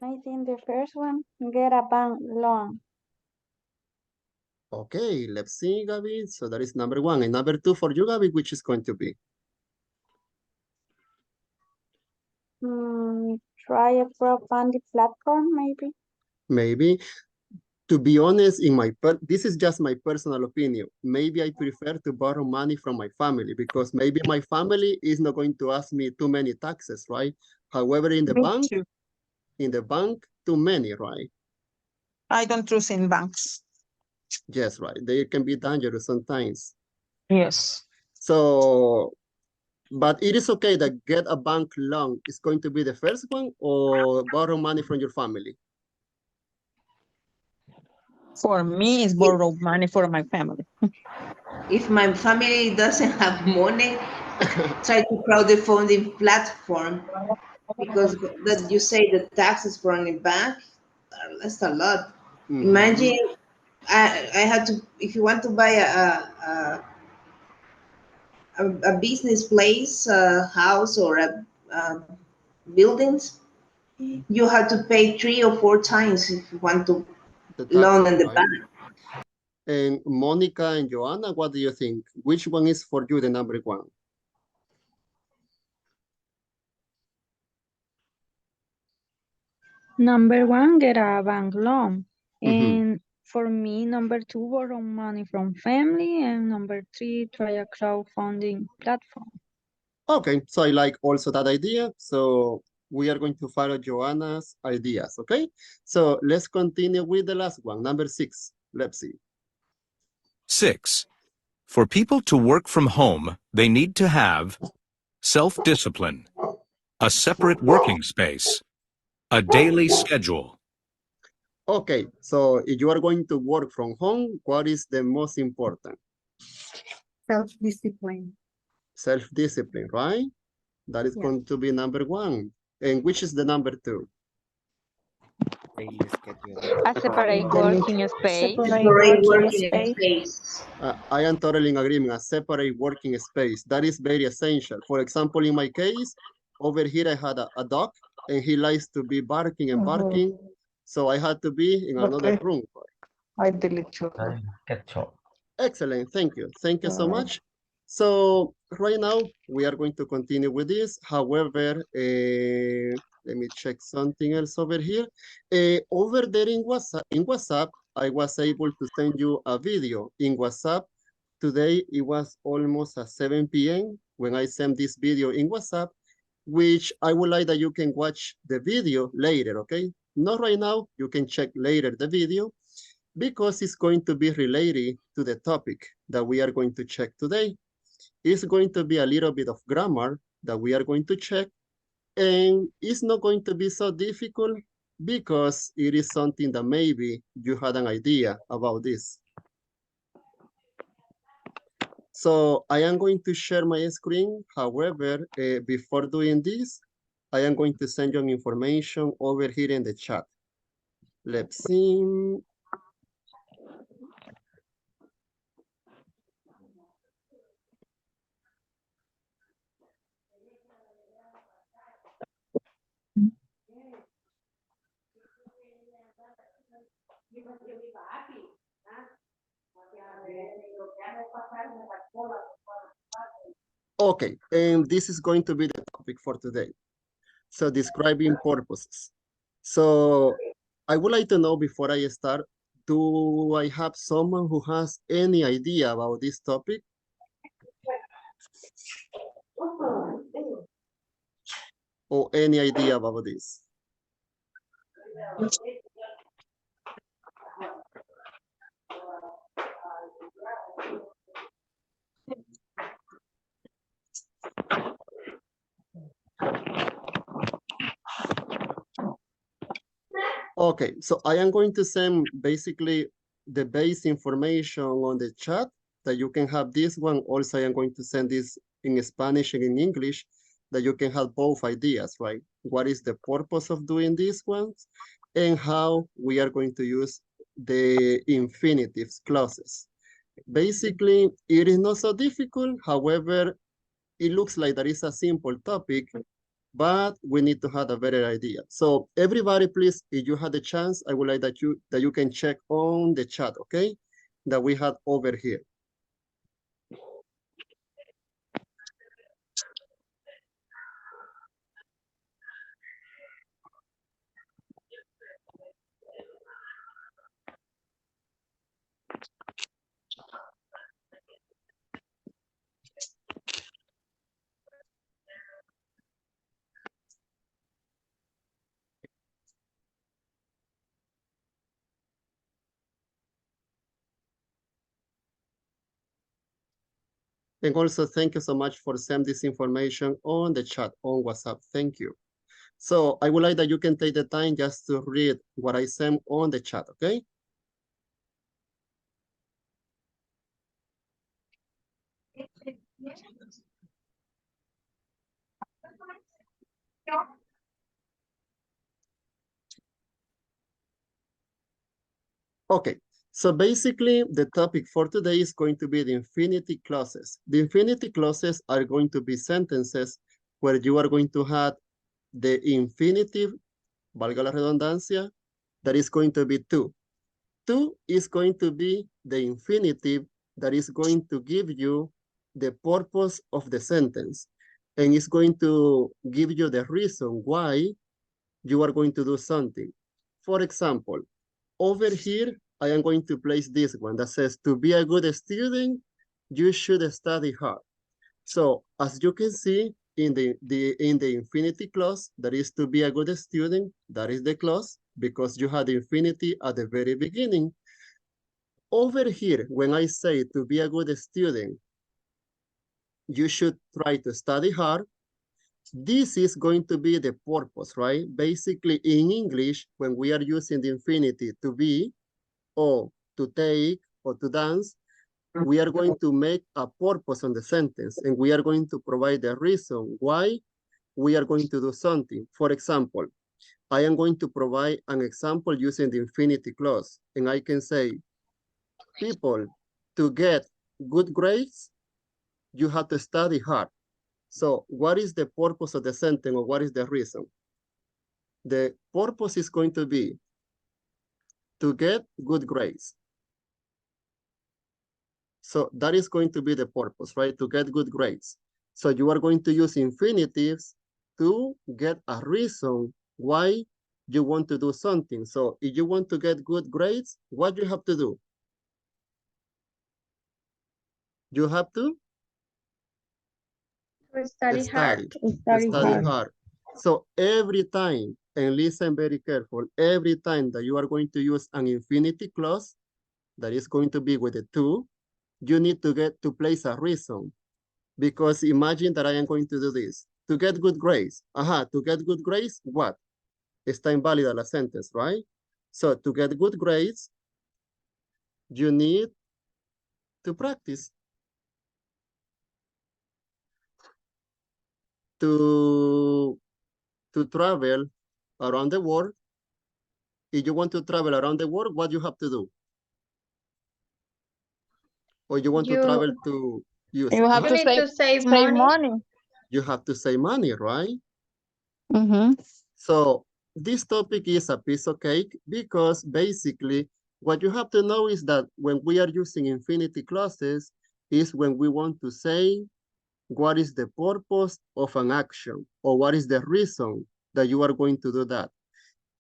Speaker 15: I think the first one, get a bank loan.
Speaker 4: Okay, let's see, Gabby. So that is number one. And number two for you, Gabby, which is going to be?
Speaker 6: Try a crowdfunding platform, maybe.
Speaker 4: Maybe. To be honest, this is just my personal opinion. Maybe I prefer to borrow money from my family because maybe my family is not going to ask me too many taxes, right? However, in the bank, too many, right?
Speaker 7: I don't trust in banks.
Speaker 4: Yes, right. They can be dangerous sometimes.
Speaker 7: Yes.
Speaker 4: So, but it is okay that get a bank loan is going to be the first one or borrow money from your family.
Speaker 7: For me, it's borrow money for my family.
Speaker 1: If my family doesn't have money, try to crowdfunding platform because that you say the taxes from the bank, that's a lot. Imagine I had to, if you want to buy a business place, a house or a buildings, you have to pay 3 or 4 times if you want to loan in the
Speaker 4: Right?
Speaker 1: bank.
Speaker 4: And Monica and Joanna, what do you think? Which one is for you the number one?
Speaker 8: Number one, get a bank loan. And for me, number two, borrow money from family. And number three, try a crowdfunding platform.
Speaker 4: Okay, so I like also that idea. So we are going to follow Joanna's ideas, okay? So let's continue with the last one, number 6. Let's see.
Speaker 12: 6. For people to work from home, they need to have self-discipline, a separate working space, a daily schedule.
Speaker 4: Okay, so if you are going to work from home, what is the most important?
Speaker 7: Self-discipline.
Speaker 4: Self-discipline, right? That is going to be number 1. And which is the number 2?
Speaker 8: A separate working space.
Speaker 1: Separate working space.
Speaker 4: I am totally in agreement, a separate working space. That is very essential. For example, in my case, over here I had a dog and he likes to be barking and barking. So I had to be in another room.
Speaker 7: I delete you.
Speaker 4: Excellent, thank you. Thank you so much. So right now we are going to continue with this. However, let me check something else over here. Over there in WhatsApp, I was able to send you a video in WhatsApp. Today, it was almost at 7 p.m. when I sent this video in WhatsApp, which I would like that you can watch the video later, okay? Not right now, you can check later the video because it's going to be related to the topic that we are going to check today. It's going to be a little bit of grammar that we are going to check, and it's not going to be so difficult because it is something that maybe you had an idea about this. So I am going to share my screen. However, before doing this, I am going to send you information over here in the chat. Let's see. Okay, and this is going to be the topic for today. So describing purposes. So I would like to know before I start, do I have someone who has any idea about this topic? Or any idea about this? Okay, so I am going to send basically the base information on the chat that you can have this one. Also, I am going to send this in Spanish and in English that you can have both ideas, right? What is the purpose of doing these ones and how we are going to use the infinitives clauses. Basically, it is not so difficult. However, it looks like that is a simple topic, but we need to have a better idea. So everybody, please, if you had the chance, I would like that you can check on the chat, okay? that we had over here. And also, thank you so much for sending this information on the chat on WhatsApp. Thank you. So I would like that you can take the time just to read what I sent on the chat, okay? Okay, so basically the topic for today is going to be the infinity clauses. The infinity clauses are going to be sentences where you are going to have the infinitive, valga la redundancia, that is going to be to. To is going to be the infinitive that is going to give you the purpose of the sentence. And it's going to give you the reason why you are going to do something. For example, over here, I am going to place this one that says, to be a good student, you should study hard. So as you can see in the infinity clause, that is to be a good student, that is the clause, because you had infinity at the very beginning. Over here, when I say to be a good student, you should try to study hard. This is going to be the purpose, right? Basically, in English, when we are using the infinity to be, or to take, or to dance, we are going to make a purpose on the sentence, and we are going to provide the reason why we are going to do something. For example, I am going to provide an example using the infinity clause, and I can say, people, to get good grades, you have to study hard. So what is the purpose of the sentence, or what is the reason? The purpose is going to be to get good grades. So that is going to be the purpose, right? To get good grades. So you are going to use infinitives to get a reason why you want to do something. So if you want to get good grades, what you have to do? You have to
Speaker 3: Study hard.
Speaker 4: study hard. So every time, and listen very careful, every time that you are going to use an infinity clause, that is going to be with the to, you need to get to place a reason. Because imagine that I am going to do this. To get good grades. To get good grades, what? Está inválida la sentence, right? So to get good grades, you need to practice. To travel around the world. If you want to travel around the world, what you have to do? Or you want to travel to use?
Speaker 8: You have to save money.
Speaker 4: You have to save money, right?
Speaker 8: Mm-hmm.
Speaker 4: So this topic is a piece of cake because basically what you have to know is that when we are using infinity clauses is when we want to say what is the purpose of an action or what is the reason that you are going to do that.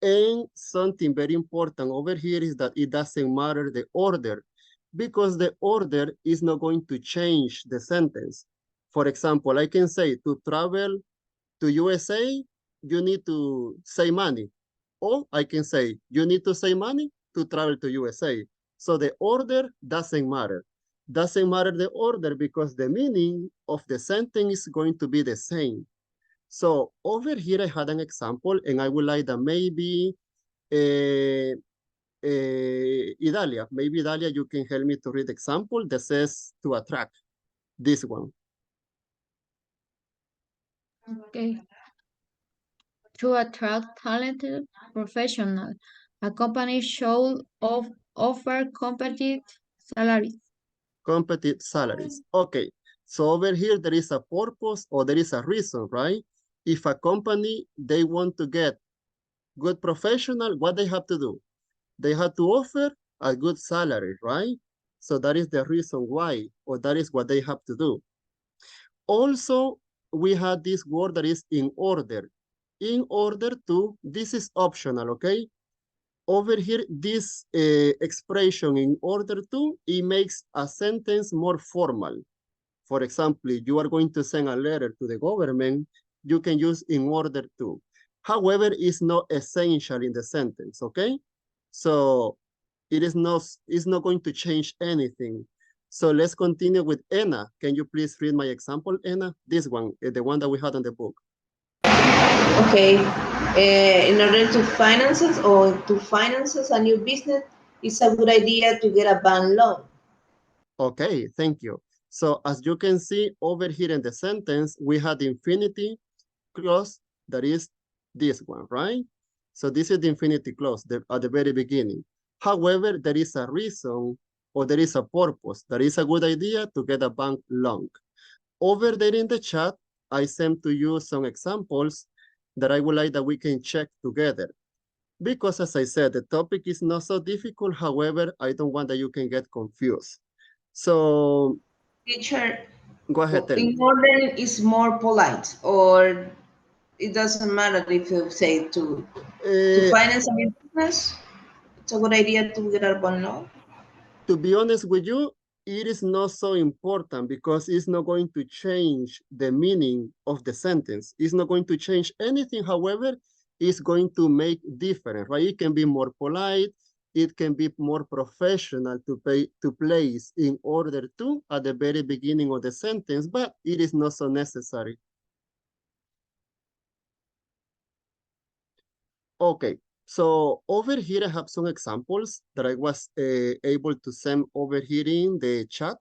Speaker 4: And something very important over here is that it doesn't matter the order because the order is not going to change the sentence. For example, I can say to travel to USA, you need to save money. Or I can say, you need to save money to travel to USA. So the order doesn't matter. Doesn't matter the order because the meaning of the sentence is going to be the same. So over here, I had an example and I would like that maybe Idalia, maybe Idalia, you can help me to read the example that says to attract this one.
Speaker 5: Okay. To attract talented professionals, a company should offer competitive salaries.
Speaker 4: Competitive salaries. Okay, so over here there is a purpose or there is a reason, right? If a company, they want to get good professional, what they have to do? They have to offer a good salary, right? So that is the reason why, or that is what they have to do. Also, we had this word that is in order. In order to, this is optional, okay? Over here, this expression in order to, it makes a sentence more formal. For example, if you are going to send a letter to the government, you can use in order to. However, it's not essential in the sentence, okay? So it's not going to change anything. So let's continue with Anna. Can you please read my example, Anna? This one, the one that we had on the book.
Speaker 1: Okay. In order to finance a new business, it's a good idea to get a bank loan.
Speaker 4: Okay, thank you. So as you can see over here in the sentence, we had the infinity clause that is this one, right? So this is the infinity clause at the very beginning. However, there is a reason or there is a purpose. That is a good idea to get a bank loan. Over there in the chat, I sent to you some examples that I would like that we can check together. Because as I said, the topic is not so difficult. However, I don't want that you can get confused. So,
Speaker 1: Teacher,
Speaker 4: go ahead, tell me.
Speaker 1: in order is more polite, or it doesn't matter if you say to finance a new business, it's a good idea to get a bank loan?
Speaker 4: To be honest with you, it is not so important because it's not going to change the meaning of the sentence. It's not going to change anything. However, it's going to make different, right? It can be more polite. It can be more professional to place in order to at the very beginning of the sentence, but it is not so necessary. Okay, so over here I have some examples that I was able to send over here in the chat.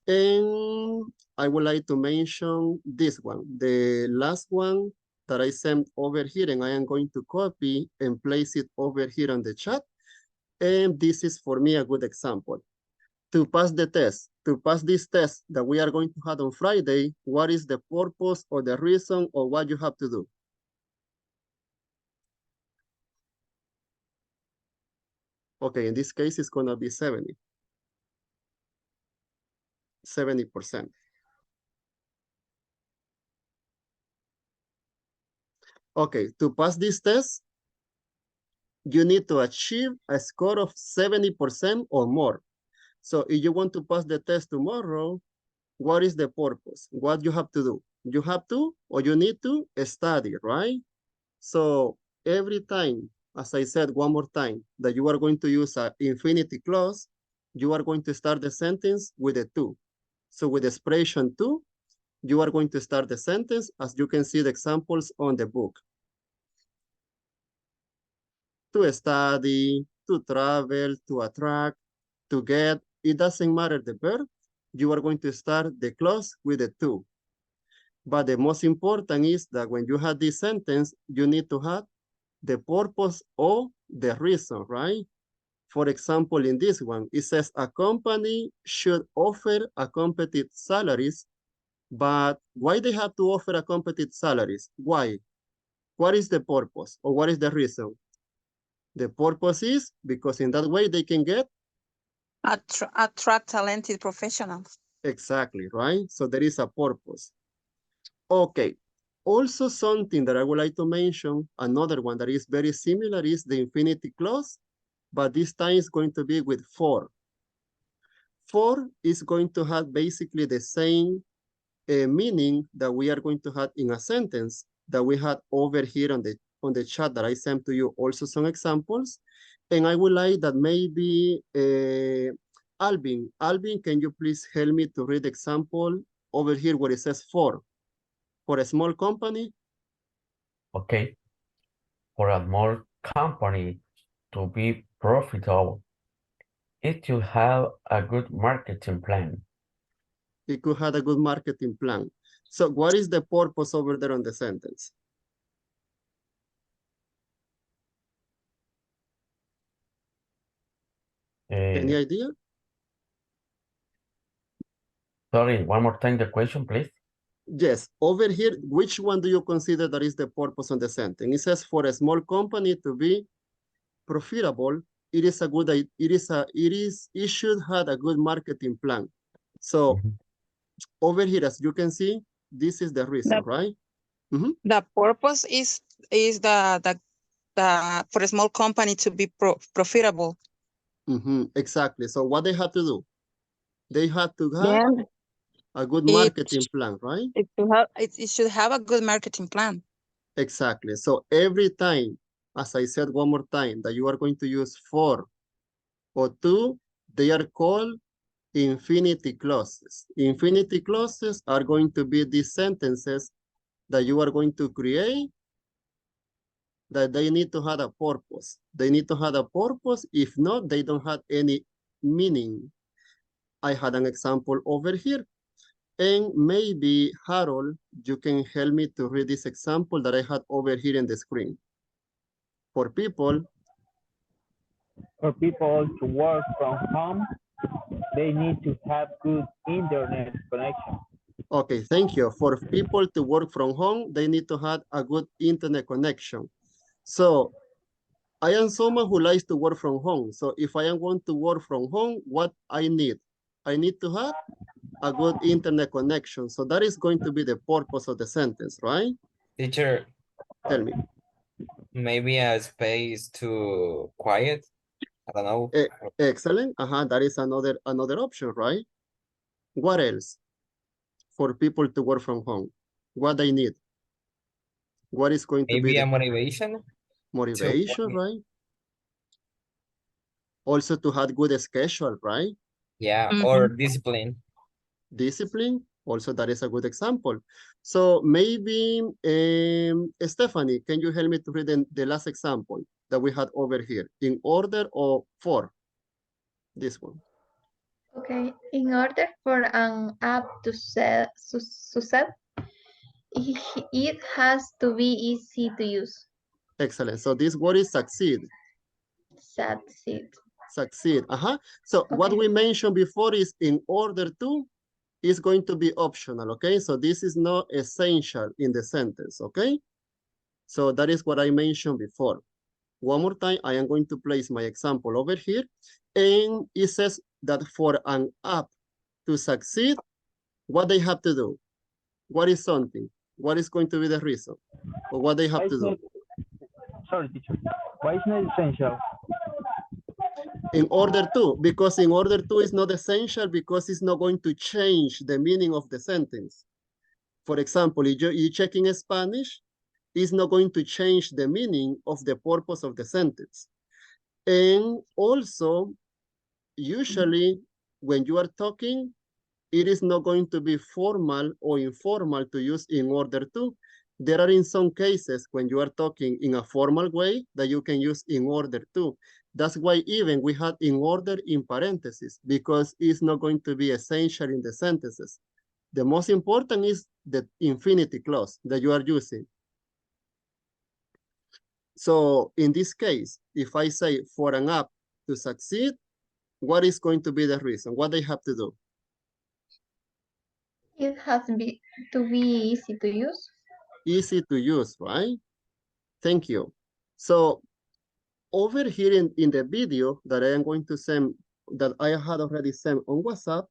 Speaker 4: And I would like to mention this one, the last one that I sent over here, and I am going to copy and place it over here on the chat. And this is for me a good example. To pass the test, to pass this test that we are going to have on Friday, what is the purpose or the reason or what you have to do? Okay, in this case, it's gonna be 70%. Okay, to pass this test, you need to achieve a score of 70% or more. So if you want to pass the test tomorrow, what is the purpose? What you have to do? You have to, or you need to study, right? So every time, as I said one more time, that you are going to use an infinity clause, you are going to start the sentence with a to. So with expression to, you are going to start the sentence as you can see the examples on the book. To study, to travel, to attract, to get, it doesn't matter the verb, you are going to start the clause with a to. But the most important is that when you have this sentence, you need to have the purpose or the reason, right? For example, in this one, it says a company should offer a competitive salaries, but why they have to offer a competitive salaries? Why? What is the purpose or what is the reason? The purpose is because in that way they can get
Speaker 7: Attract talented professionals.
Speaker 4: exactly, right? So there is a purpose. Okay. Also something that I would like to mention, another one that is very similar is the infinity clause, but this time it's going to be with for. For is going to have basically the same meaning that we are going to have in a sentence that we had over here on the chat that I sent to you also some examples. And I would like that maybe Alvin, can you please help me to read the example over here where it says for a small company?
Speaker 14: Okay. For a small company to be profitable, it should have a good marketing plan.
Speaker 4: It could have a good marketing plan. So what is the purpose over there on the sentence? Any idea?
Speaker 14: Sorry, one more time the question, please.
Speaker 4: Yes, over here, which one do you consider that is the purpose on the sentence? It says for a small company to be profitable, it should have a good marketing plan. So over here, as you can see, this is the reason, right?
Speaker 15: The purpose is the for a small company to be profitable.
Speaker 4: Exactly. So what they have to do? They have to have a good marketing plan, right?
Speaker 15: It should have a good marketing plan.
Speaker 4: Exactly. So every time, as I said one more time, that you are going to use for or to, they are called infinity clauses. Infinity clauses are going to be these sentences that you are going to create that they need to have a purpose. They need to have a purpose. If not, they don't have any meaning. I had an example over here. And maybe, Harold, you can help me to read this example that I had over here in the screen. For people
Speaker 11: to work from home, they need to have good internet connection.
Speaker 4: Okay, thank you. For people to work from home, they need to have a good internet connection. So I am someone who likes to work from home. So if I want to work from home, what I need? I need to have a good internet connection. So that is going to be the purpose of the sentence, right?
Speaker 2: Teacher.
Speaker 4: Tell me.
Speaker 2: Maybe a space to quiet. I don't know.
Speaker 4: Excellent. That is another option, right? What else? For people to work from home, what they need? What is going to be
Speaker 2: Maybe
Speaker 4: the
Speaker 2: a motivation?
Speaker 4: motivation, right? Also to have good schedule, right?
Speaker 2: Yeah, or discipline.
Speaker 4: Discipline, also that is a good example. So maybe, Stephanie, can you help me to read the last example that we had over here in order or for this one?
Speaker 3: Okay, in order for an app to succeed, it has to be easy to use.
Speaker 4: Excellent. So this word is succeed.
Speaker 3: Succeed.
Speaker 4: Succeed. So what we mentioned before is in order to is going to be optional, okay? So this is not essential in the sentence, okay? So that is what I mentioned before. One more time, I am going to place my example over here. And it says that for an app to succeed, what they have to do? What is something? What is going to be the reason? Or what they have to do?
Speaker 11: Sorry, teacher. Why is not essential?
Speaker 4: In order to, because in order to is not essential because it's not going to change the meaning of the sentence. For example, if you check in Spanish, it's not going to change the meaning of the purpose of the sentence. And also, usually, when you are talking, it is not going to be formal or informal to use in order to. There are in some cases when you are talking in a formal way that you can use in order to. That's why even we had in order in parentheses, because it's not going to be essential in the sentences. The most important is the infinity clause that you are using. So in this case, if I say for an app to succeed, what is going to be the reason? What they have to do?
Speaker 3: It has to be easy to use.
Speaker 4: Easy to use, right? Thank you. So over here in the video that I am going to send, that I had already sent on WhatsApp,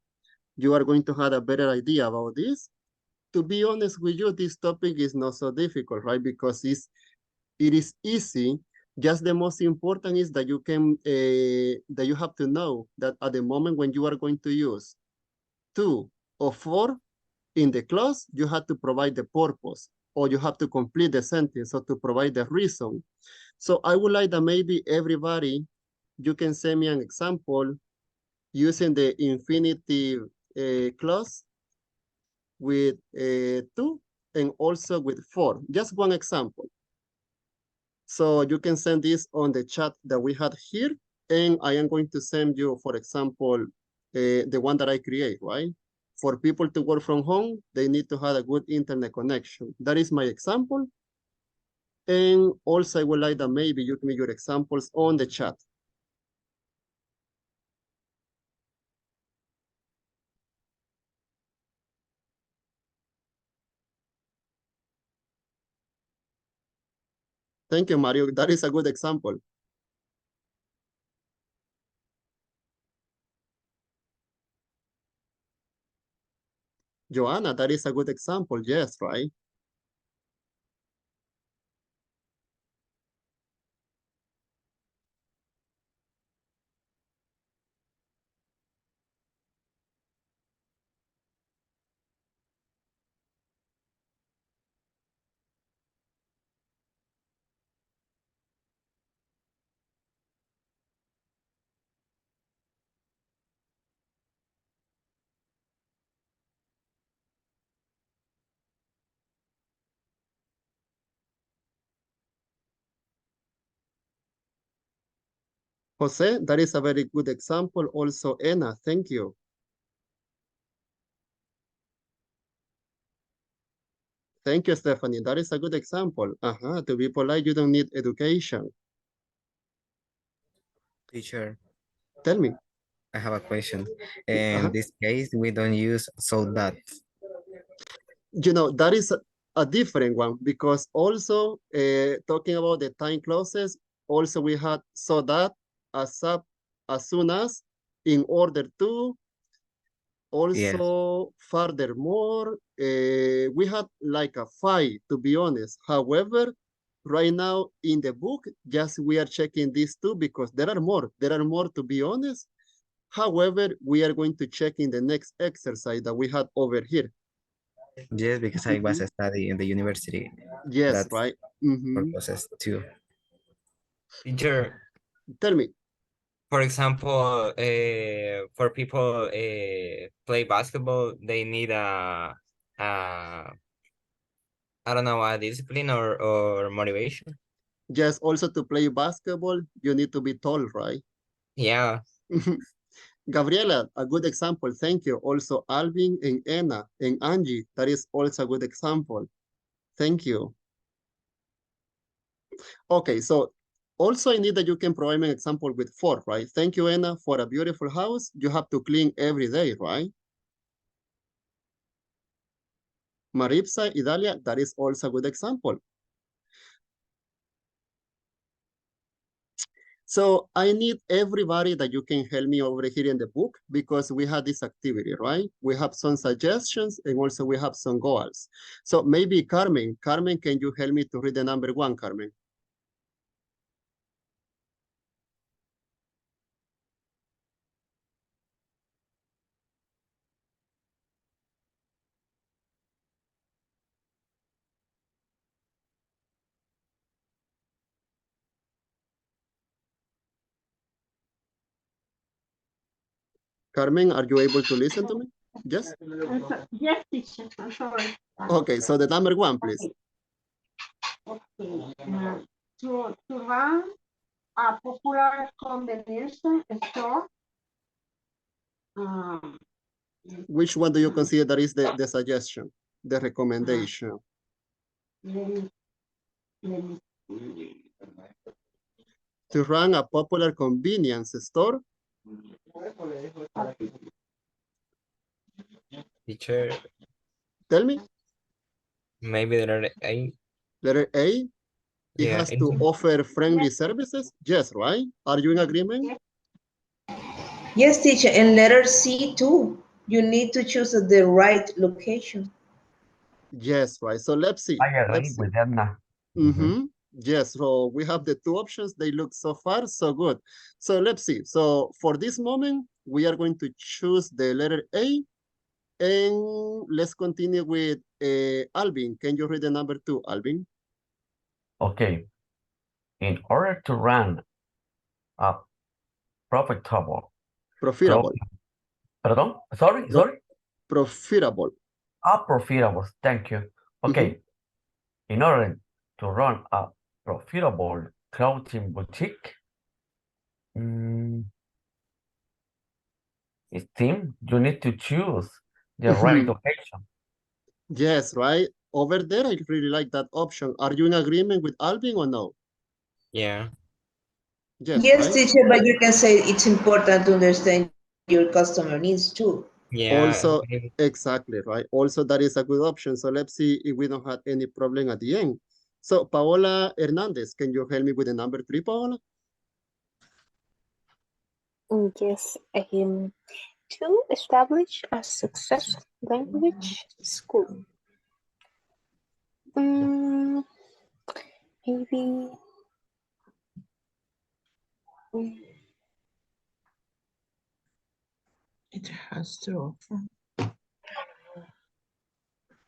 Speaker 4: you are going to have a better idea about this. To be honest with you, this topic is not so difficult, right? Because it is easy. Just the most important is that you can, that you have to know that at the moment when you are going to use to or for in the clause, you have to provide the purpose or you have to complete the sentence or to provide the reason. So I would like that maybe everybody, you can send me an example using the infinitive clause with to and also with for. Just one example. So you can send this on the chat that we had here, and I am going to send you, for example, the one that I create, right? For people to work from home, they need to have a good internet connection. That is my example. And also I would like that maybe you give me your examples on the chat. Thank you, Mario. That is a good example. Joanna, that is a good example. Yes, right? Jose, that is a very good example. Also, Anna, thank you. Thank you, Stephanie. That is a good example. To be polite, you don't need education.
Speaker 16: Teacher,
Speaker 4: Tell me.
Speaker 16: I have a question. In this case, we don't use so that.
Speaker 4: You know, that is a different one because also talking about the time clauses, also we had so that, as soon as, in order to, also furthermore, we had like a 5, to be honest. However, right now in the book, just we are checking these 2 because there are more to be honest. However, we are going to check in the next exercise that we had over here.
Speaker 16: Yes, because I was studying in the university.
Speaker 4: Yes,
Speaker 16: That's
Speaker 4: right.
Speaker 16: purposes too.
Speaker 2: Teacher,
Speaker 4: tell me.
Speaker 2: For example, for people play basketball, they need I don't know, a discipline or motivation.
Speaker 4: Yes, also to play basketball, you need to be tall, right?
Speaker 2: Yeah.
Speaker 4: Gabriela, a good example. Thank you. Also, Alvin and Anna and Angie, that is also a good example. Thank you. Okay, so also I need that you can provide me an example with 4, right? Thank you, Anna, for a beautiful house. You have to clean every day, right? Maritza, Idalia, that is also a good example. So I need everybody that you can help me over here in the book because we had this activity, right? We have some suggestions and also we have some goals. So maybe Carmen, can you help me to read the number 1, Carmen? Carmen, are you able to listen to me? Yes?
Speaker 7: Yes, teacher, I'm sorry.
Speaker 4: Okay, so the number 1, please.
Speaker 7: Okay. To run a popular convenience store.
Speaker 4: Which one do you consider that is the suggestion, the recommendation? To run a popular convenience store?
Speaker 2: Teacher.
Speaker 4: Tell me.
Speaker 2: Maybe the letter A.
Speaker 4: Letter A? It
Speaker 2: Yeah,
Speaker 4: has to offer friendly services? Yes, right? Are you in agreement?
Speaker 1: Yes, teacher. And letter C too. You need to choose the right location.
Speaker 4: Yes, right. So let's see.
Speaker 14: I agree with Edna.
Speaker 4: Yes, so we have the 2 options. They look so far so good. So let's see. So for this moment, we are going to choose the letter A. And let's continue with Alvin. Can you read the number 2, Alvin?
Speaker 14: Okay. In order to run a profitable. Pardon? Sorry.
Speaker 4: Profitable.
Speaker 14: Profitable. Thank you. Okay. In order to run a profitable clothing boutique, Tim, you need to choose the right location.
Speaker 4: Yes, right. Over there, I really like that option. Are you in agreement with Alvin or no?
Speaker 2: Yeah.
Speaker 1: Yes,
Speaker 4: Right?
Speaker 1: teacher, but you can say it's important to understand your customer needs too.
Speaker 2: Yeah.
Speaker 4: Also, exactly, right? Also, that is a good option. So let's see if we don't have any problem at the end. So Paola Hernandez, can you help me with the number 3, Paola?
Speaker 17: Yes. To establish a successful language school. Maybe
Speaker 10: It has to offer.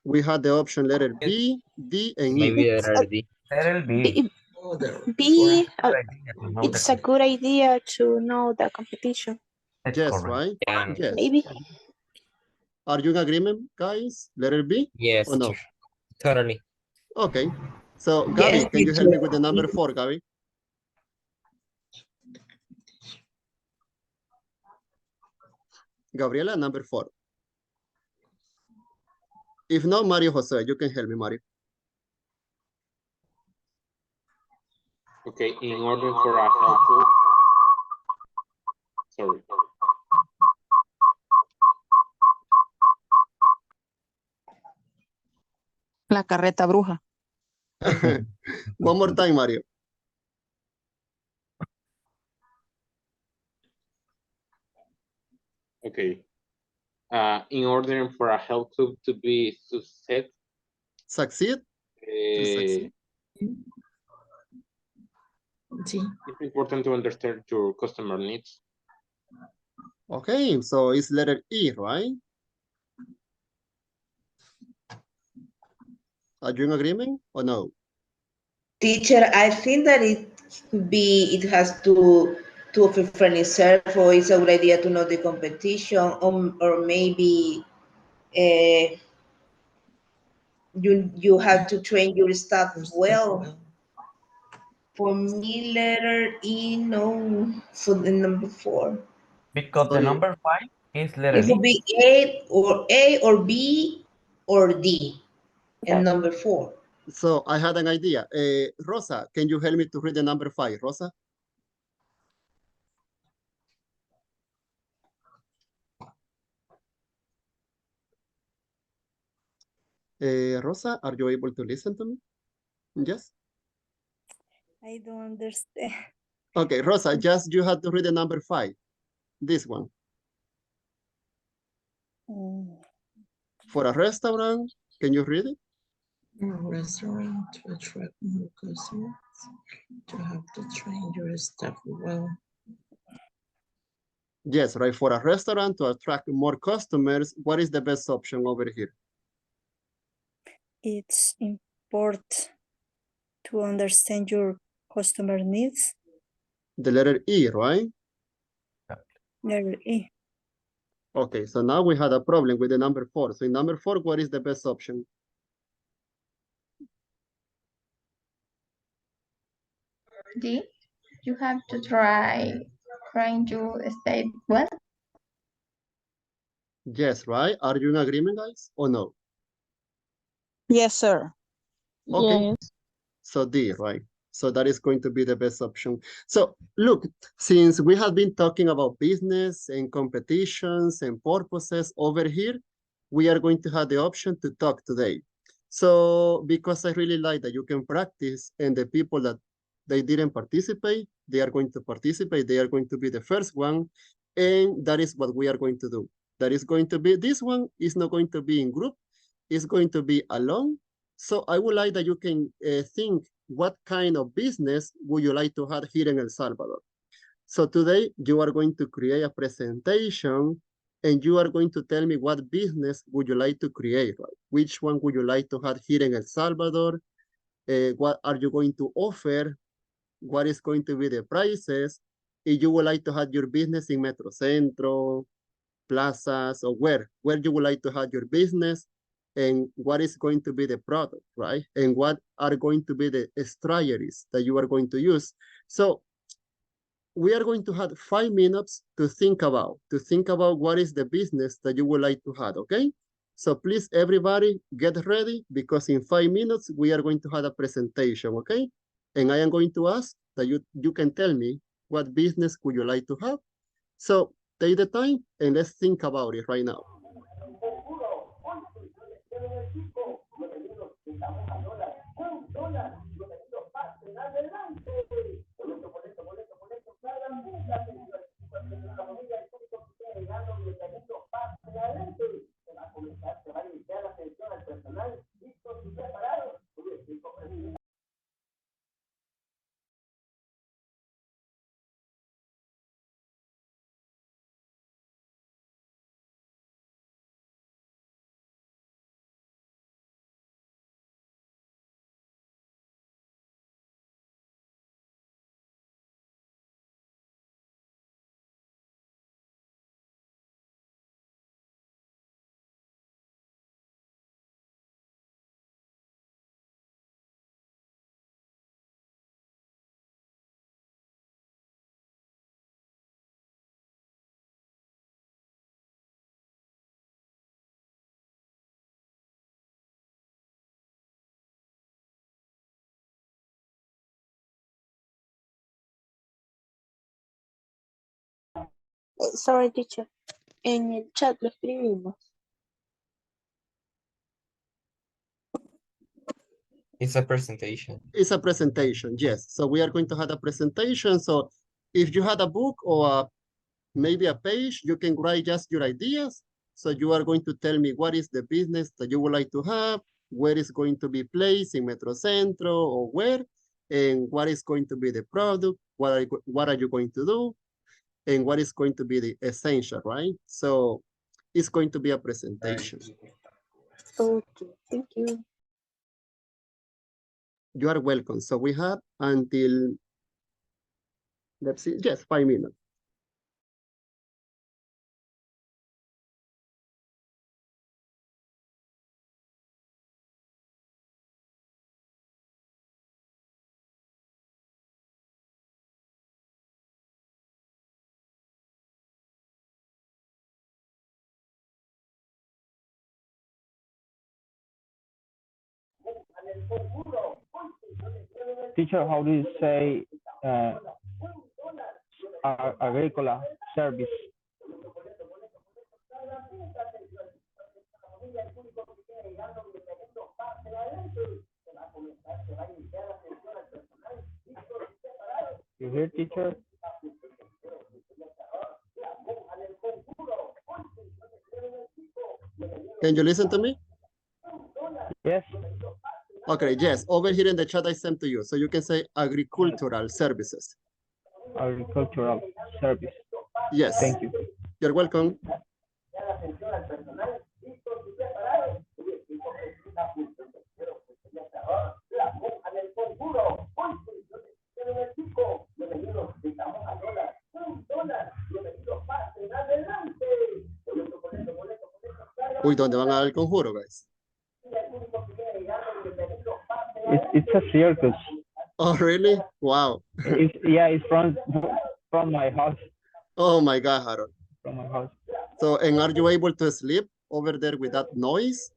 Speaker 4: We had the option letter B, D, and E.
Speaker 16: Maybe letter D.
Speaker 14: Letter B.
Speaker 17: B,
Speaker 14: Know
Speaker 17: it's a good idea to know the competition.
Speaker 14: That's
Speaker 4: Yes,
Speaker 14: correct.
Speaker 4: right?
Speaker 16: Yeah.
Speaker 4: Yes.
Speaker 17: Maybe.
Speaker 4: Are you in agreement, guys? Letter B?
Speaker 16: Yes,
Speaker 4: Or no?
Speaker 16: totally.
Speaker 4: Okay. So,
Speaker 1: Yes,
Speaker 4: Gabby, can you help me
Speaker 1: teacher.
Speaker 4: with the number 4, Gabby? Gabriela, number 4. If not, Mario Jose, you can help me, Mario.
Speaker 11: Okay, in order for a helpful, sorry.
Speaker 15: La carreta bruja.
Speaker 4: One more time, Mario.
Speaker 11: Okay. In order for a health club to be success,
Speaker 4: Succeed?
Speaker 11: it's important to understand your customer needs.
Speaker 4: Okay, so it's letter E, right? Are you in agreement or no?
Speaker 1: Teacher, I think that it has to offer friendly service, or it's a good idea to know the competition, or maybe you have to train your staff well. For me, letter E, no, for the number 4.
Speaker 14: Because the number 5 is letter
Speaker 1: It
Speaker 14: D.
Speaker 1: would be A or B or D, and number 4.
Speaker 4: So I had an idea. Rosa, can you help me to read the number 5, Rosa? Rosa, are you able to listen to me? Yes?
Speaker 7: I don't understand.
Speaker 4: Okay, Rosa, just you have to read the number 5. This one. For a restaurant, can you read it?
Speaker 10: A restaurant to attract more customers. To have to train your staff well.
Speaker 4: Yes, right. For a restaurant to attract more customers, what is the best option over here?
Speaker 7: It's important to understand your customer needs.
Speaker 4: The letter E, right?
Speaker 7: Letter E.
Speaker 4: Okay, so now we had a problem with the number 4. So in number 4, what is the best option?
Speaker 3: D. You have to trying to stay well.
Speaker 4: Yes, right? Are you in agreement, guys, or no?
Speaker 15: Yes, sir.
Speaker 4: Okay,
Speaker 8: Yes.
Speaker 4: so D, right? So that is going to be the best option. So look, since we have been talking about business and competitions and purposes over here, we are going to have the option to talk today. So because I really like that you can practice, and the people that they didn't participate, they are going to participate. They are going to be the first one. And that is what we are going to do. That is going to be, this one is not going to be in group. It's going to be alone. So I would like that you can think what kind of business would you like to have here in El Salvador. So today you are going to create a presentation and you are going to tell me what business would you like to create, right? Which one would you like to have here in El Salvador? What are you going to offer? What is going to be the prices? If you would like to have your business in Metro Centro, plazas, or where you would like to have your business, and what is going to be the product, right? And what are going to be the strategies that you are going to use. So we are going to have 5 minutes to think about what is the business that you would like to have, okay? So please, everybody, get ready, because in 5 minutes, we are going to have a presentation, okay? And I am going to ask that you can tell me what business would you like to have. So take the time and let's think about it right now.
Speaker 17: Sorry, teacher. En el chat lo escribimos.
Speaker 2: It's a presentation.
Speaker 4: It's a presentation, yes. So we are going to have a presentation. So if you had a book or maybe a page, you can write just your ideas. So you are going to tell me what is the business that you would like to have, where is going to be placed in Metro Centro or where, and what is going to be the product, what are you going to do, and what is going to be the essential, right? So it's going to be a presentation.
Speaker 17: Okay, thank you.
Speaker 4: You are welcome. So we have until, let's see, yes, 5 minutes.
Speaker 11: Teacher, how do you say agricola service? You hear, teacher?
Speaker 4: Can you listen to me?
Speaker 11: Yes.
Speaker 4: Okay, yes, over here in the chat I sent to you. So you can say agricultural services.
Speaker 11: Agricultural service.
Speaker 4: Yes.
Speaker 11: Thank you.
Speaker 4: You're welcome. Uy, ¿dónde van a dar el conjuro, guys?
Speaker 11: It's a circus.
Speaker 4: Oh, really? Wow.
Speaker 11: It's from my house.
Speaker 4: Oh my God, Harold.
Speaker 11: From my house.
Speaker 4: So, and are you able to sleep over there with that noise?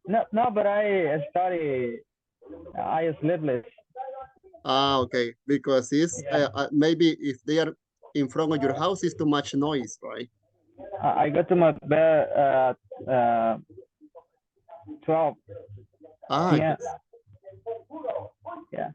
Speaker 11: No, but I sleepless.
Speaker 4: Ah, okay. Because it's maybe if they are in front of your house, it's too much noise, right?
Speaker 11: I got to my bed at 12.
Speaker 4: Ah,
Speaker 11: Yeah.
Speaker 4: yes.
Speaker 11: Yeah.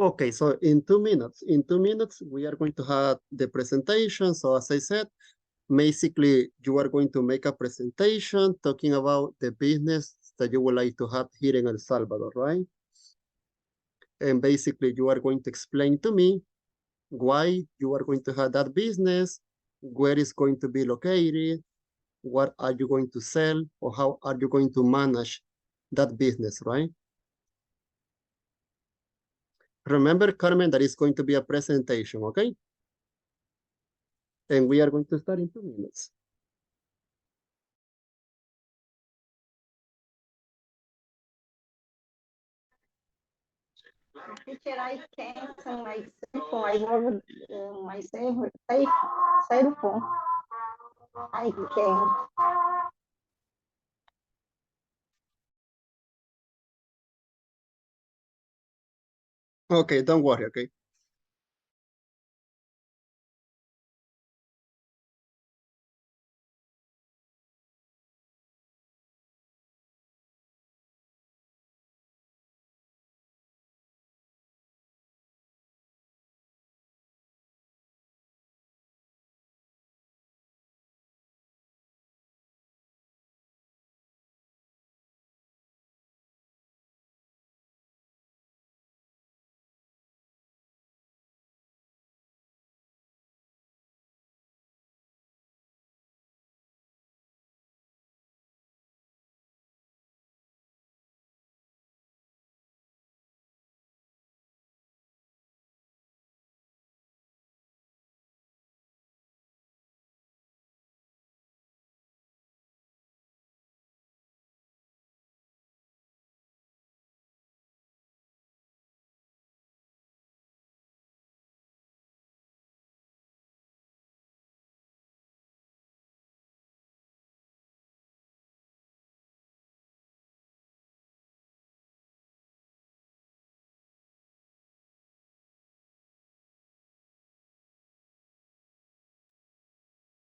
Speaker 4: Okay, so in 2 minutes, we are going to have the presentation. So as I said, basically, you are going to make a presentation talking about the business that you would like to have here in El Salvador, right? And basically, you are going to explain to me why you are going to have that business, where it's going to be located, what are you going to sell, or how are you going to manage that business, right? Remember, Carmen, that is going to be a presentation, okay? And we are going to start in 2 minutes.
Speaker 7: Teacher, I can't on my cell phone. I work my cell phone. I can.
Speaker 4: Okay, don't worry, okay?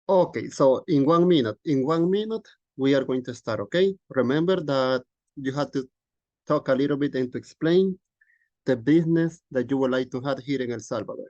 Speaker 4: Okay, so in 1 minute, we are going to start, okay? Remember that you have to talk a little bit and to explain the business that you would like to have here in El Salvador.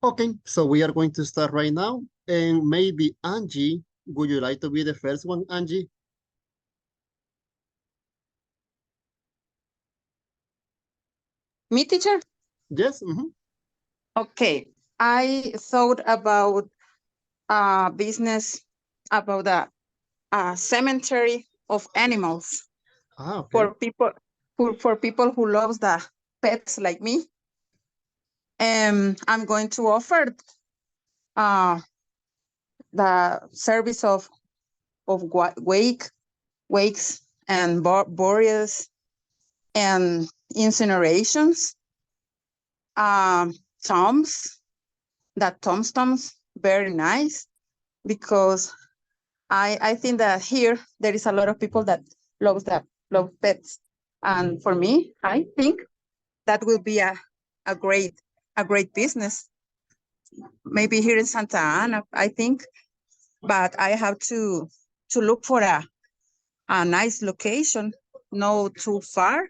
Speaker 4: Okay, so we are going to start right now. And maybe Angie, would you like to be the first one, Angie?
Speaker 15: Me, teacher?
Speaker 4: Yes.
Speaker 15: Okay. I thought about business about a cemetery of animals
Speaker 4: Okay.
Speaker 15: for people who loves the pets like me. I'm going to offer the service of wakes and burials and incinerations, tombs, tombstones, very nice, because I think that here there is a lot of people that love pets. And for me, I think that will be a great business. Maybe here in Santa Ana, I think, but I have to look for a nice location, no too far.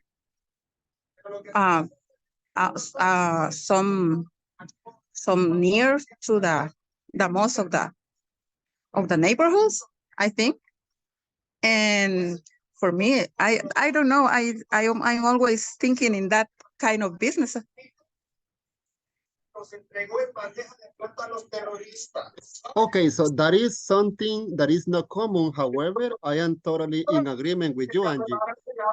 Speaker 15: Some near to the most of of the neighborhoods, I think. And for me, I don't know. I'm always thinking in that kind of business.
Speaker 4: Okay, so that is something that is not common. However, I am totally in agreement with you, Angie.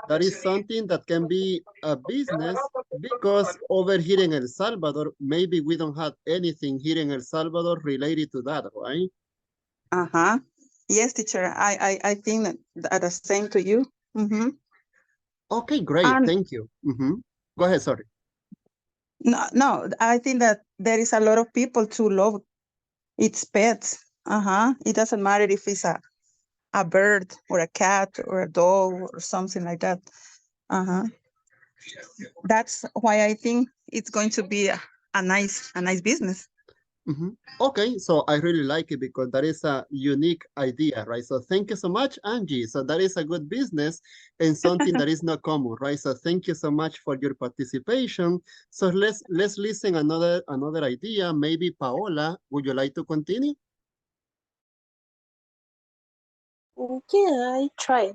Speaker 4: That is something that can be a business because over here in El Salvador, maybe we don't have anything here in El Salvador related to that, right?
Speaker 15: Uh-huh. Yes, teacher. I think that the same to you.
Speaker 4: Okay, great. Thank you. Go ahead, sorry.
Speaker 15: No, I think that there is a lot of people to love its pets. It doesn't matter if it's a bird or a cat or a dog or something like that. That's why I think it's going to be a nice business.
Speaker 4: Okay, so I really like it because that is a unique idea, right? So thank you so much, Angie. So that is a good business and something that is not common, right? So thank you so much for your participation. So let's listen another idea. Maybe Paola, would you like to continue?
Speaker 17: Yeah, I try.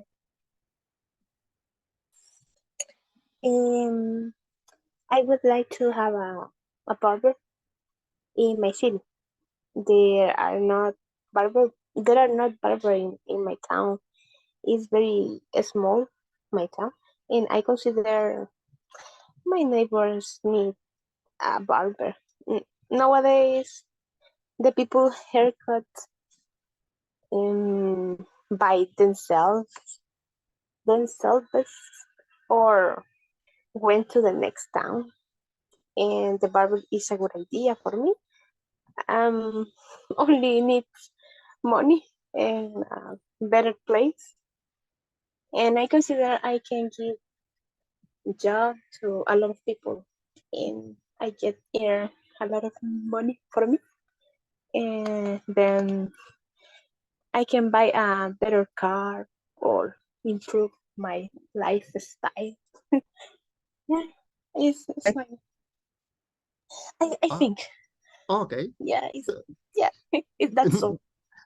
Speaker 17: I would like to have a barber in my city. There are not barber in my town. It's very small, my town, and I consider my neighbors need a barber. Nowadays, the people haircut by themselves, or went to the next town, and the barber is a good idea for me. Only needs money and a better place, and I consider I can give job to a lot of people, and I get earn a lot of money for me, and then I can buy a better car or improve my lifestyle. Yeah, it's fine. I think.
Speaker 4: Okay.
Speaker 17: Yeah, that's all.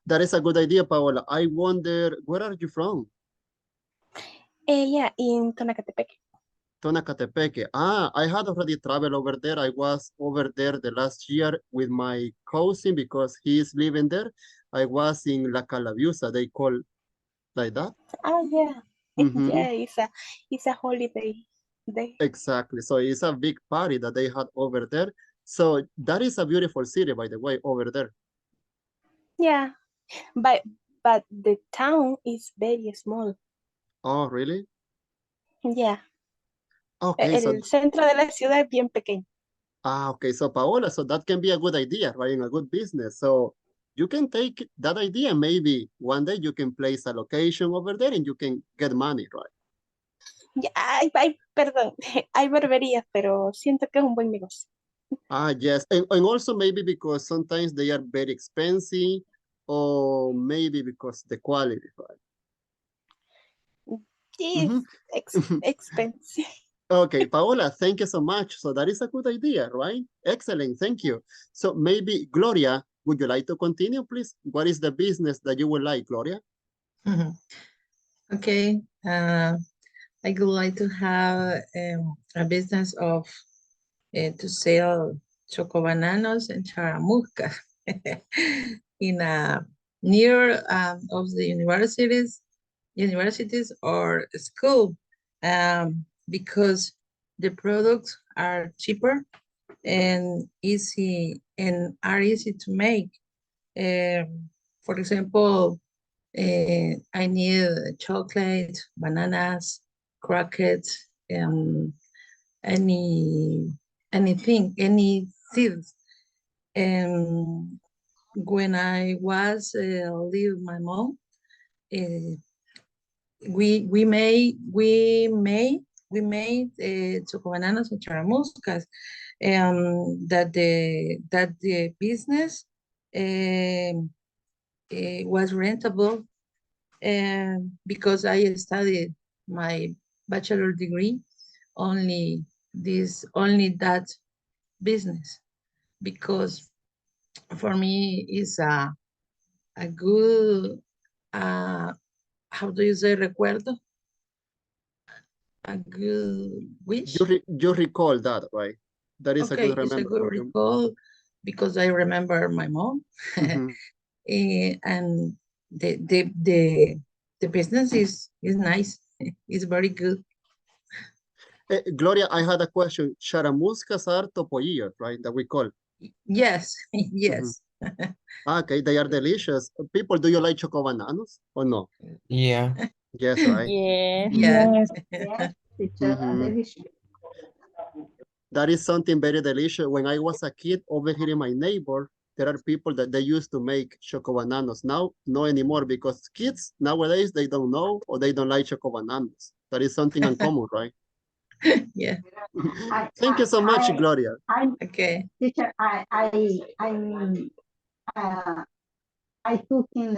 Speaker 4: That is a good idea, Paola. I wonder, where are you from?
Speaker 17: Yeah, in Tonacatepeque.
Speaker 4: Tonacatepeque. I had already traveled over there. I was over there the last year with my cousin because he is living there. I was in La Calaviusa, they call like that.
Speaker 17: Oh yeah. Yeah, it's a holiday day.
Speaker 4: Exactly. So it's a big party that they had over there. So that is a beautiful city, by the way, over there.
Speaker 17: Yeah, but the town is very small.
Speaker 4: Oh, really?
Speaker 17: Yeah.
Speaker 4: Okay, so
Speaker 17: El centro de la ciudad es bien pequeño.
Speaker 4: okay. So Paola, so that can be a good idea, right? In a good business. So you can take that idea. Maybe one day you can place a location over there and you can get money, right?
Speaker 17: Perdón, hay barberías, pero siento que es un buen negocio.
Speaker 4: Yes. And also maybe because sometimes they are very expensive or maybe because the quality, right?
Speaker 17: It's expensive.
Speaker 4: Okay, Paola, thank you so much. So that is a good idea, right? Excellent, thank you. So maybe Gloria, would you like to continue, please? What is the business that you would like, Gloria?
Speaker 10: Okay, I would like to have a business of to sell choco bananas and charamusca in a near of the universities or school, because the products are cheaper and are easy to make. For example, I need chocolate, bananas, crackers, anything, any seeds. And when I was live with my mom, we made choco bananas and charamuscas, that the business was rentable, because I studied my bachelor degree only that business, because for me is a a good, how do you say recuerdo? A good wish.
Speaker 4: You recall that, right? That is
Speaker 10: Okay,
Speaker 4: a good
Speaker 10: it's a
Speaker 4: remember
Speaker 10: good
Speaker 4: for you.
Speaker 10: recall because I remember my mom.
Speaker 4: Mhm.
Speaker 10: And the business is nice. It's very good.
Speaker 4: Gloria, I had a question. Charamuscas are topoillos, right? That we call.
Speaker 10: Yes,
Speaker 4: Mhm.
Speaker 10: yes.
Speaker 4: Okay, they are delicious. People, do you like choco bananas or no?
Speaker 2: Yeah.
Speaker 4: Yes, right?
Speaker 8: Yes.
Speaker 10: Yeah.
Speaker 7: Yes, it's
Speaker 4: Mhm.
Speaker 7: delicious.
Speaker 4: That is something very delicious. When I was a kid over here in my neighbor, there are people that they used to make choco bananas. Now, no anymore because kids nowadays, they don't know or they don't like choco bananas. That is something uncommon, right?
Speaker 10: Yeah.
Speaker 4: Thank you so much, Gloria.
Speaker 10: Okay.
Speaker 7: Teacher, I took in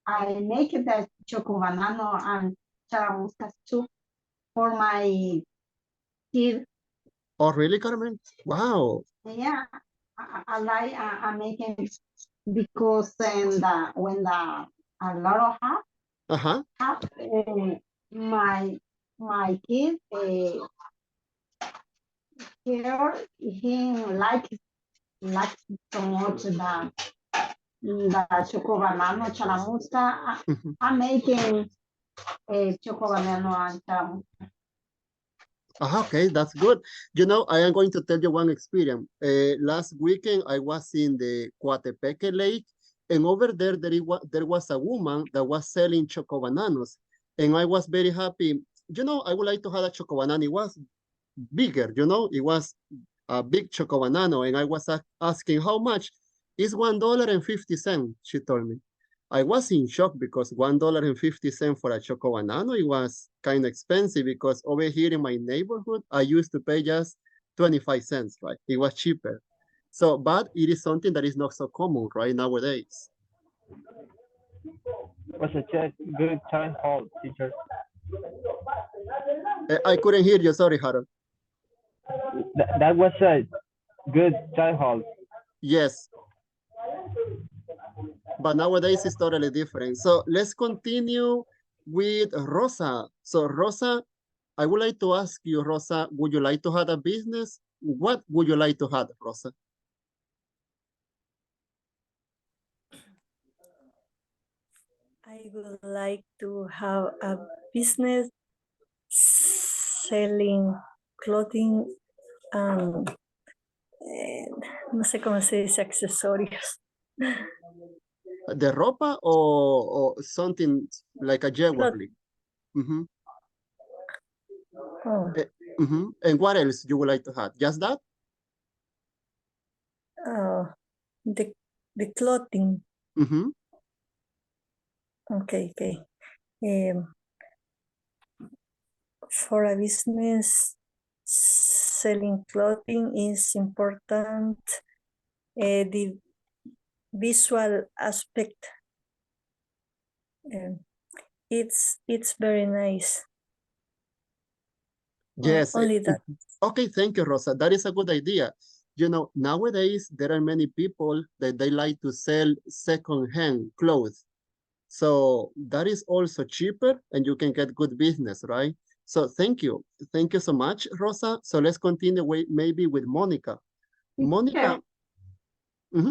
Speaker 7: I make the choco banano and charamuscas too for my kid.
Speaker 4: Oh, really, Carmen? Wow.
Speaker 7: Yeah, I like I make it because when the a lot of
Speaker 4: Uh-huh.
Speaker 7: my kid here he likes so much the choco banano charamusca. I'm making choco banano and charamusca.
Speaker 4: Okay, that's good. You know, I am going to tell you one experience. Last weekend, I was in the Coatepeque Lake, and over there, there was a woman that was selling choco bananas, and I was very happy. You know, I would like to have a choco banana. It was bigger, you know, it was a big choco banana, and I was asking how much. It's $1.50, she told me. I was in shock because $1.50 for a choco banana, it was kind of expensive because over here in my neighborhood, I used to pay just 25 cents, right? It was cheaper. So, but it is something that is not so common, right, nowadays.
Speaker 11: Was a good childhood, teacher.
Speaker 4: I couldn't hear you, sorry, Harold.
Speaker 11: That was a good childhood.
Speaker 4: Yes. But nowadays it's totally different. So let's continue with Rosa. So Rosa, I would like to ask you, Rosa, would you like to have a business? What would you like to have, Rosa?
Speaker 18: I would like to have a business selling clothing and no sé cómo se dice accesorios.
Speaker 4: The ropa or something like a jewelry? Mm-hmm.
Speaker 18: Oh.
Speaker 4: Mm-hmm. And what else you would like to have? Just that?
Speaker 18: The clothing.
Speaker 4: Mm-hmm.
Speaker 18: Okay. For a business, selling clothing is important. The visual aspect, it's very nice.
Speaker 4: Yes.
Speaker 18: Only that.
Speaker 4: Okay, thank you, Rosa. That is a good idea. You know, nowadays there are many people that they like to sell second-hand clothes. So that is also cheaper and you can get good business, right? So thank you. Thank you so much, Rosa. So let's continue maybe with Monica. Monica,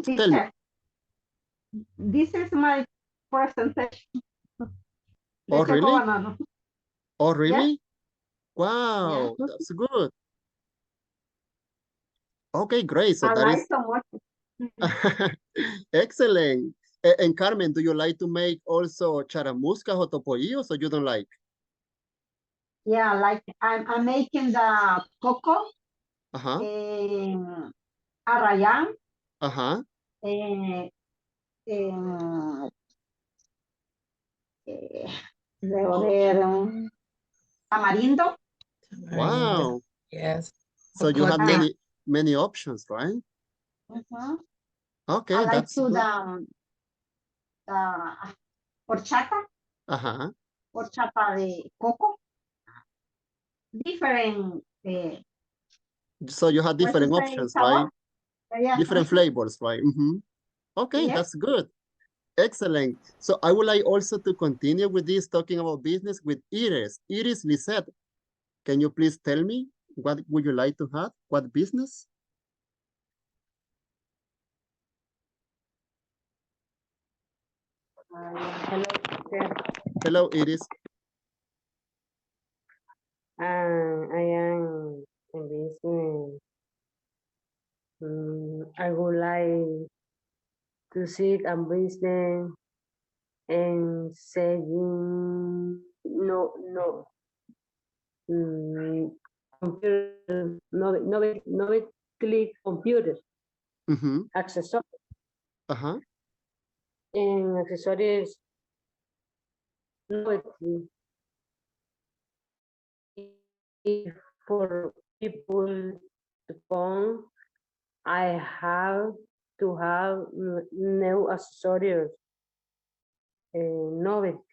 Speaker 4: tell me.
Speaker 7: This is my presentation.
Speaker 4: Oh, really?
Speaker 7: Banana.
Speaker 4: Oh, really?
Speaker 7: Yeah.
Speaker 4: Wow,
Speaker 7: Yeah.
Speaker 4: that's good. Okay, great. So
Speaker 7: I
Speaker 4: that
Speaker 7: like
Speaker 4: is
Speaker 7: so much.
Speaker 4: excellent. And Carmen, do you like to make also charamuscas or topoillos or you don't like?
Speaker 7: Yeah, like I'm making the coco,
Speaker 4: Uh-huh.
Speaker 7: arrayán,
Speaker 4: Uh-huh.
Speaker 7: luego de tamarindo.
Speaker 4: Wow.
Speaker 10: Yes.
Speaker 4: So you have many options, right? Okay,
Speaker 7: I like
Speaker 4: that's
Speaker 7: to
Speaker 4: good.
Speaker 7: the horchata.
Speaker 4: Uh-huh.
Speaker 7: Horchata de coco. Different.
Speaker 4: So you have different options, right?
Speaker 7: Yeah.
Speaker 4: Different flavors, right? Mm-hmm. Okay,
Speaker 7: Yes.
Speaker 4: that's good. Excellent. So I would like also to continue with this, talking about business with Iris. Iris Lisette, can you please tell me what would you like to have? What business?
Speaker 19: Hello, sir.
Speaker 4: Hello, Iris.
Speaker 19: I am in business. I would like to seek a business and saying computer, novelty computer accessories
Speaker 4: Uh-huh.
Speaker 19: and accessories novelty for people to come. I have to have new accessories, novelty.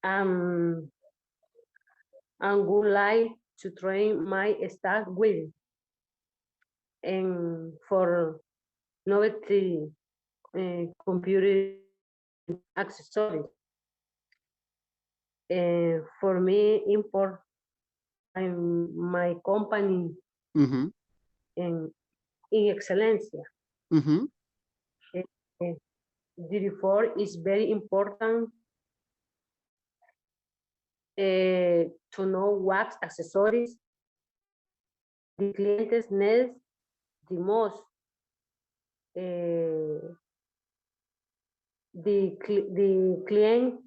Speaker 19: Um, and would like to train my staff with and for novelty computer accessories. For me, import my company in excelencia. Therefore, it's very important to know what accessories the clients need the most. The client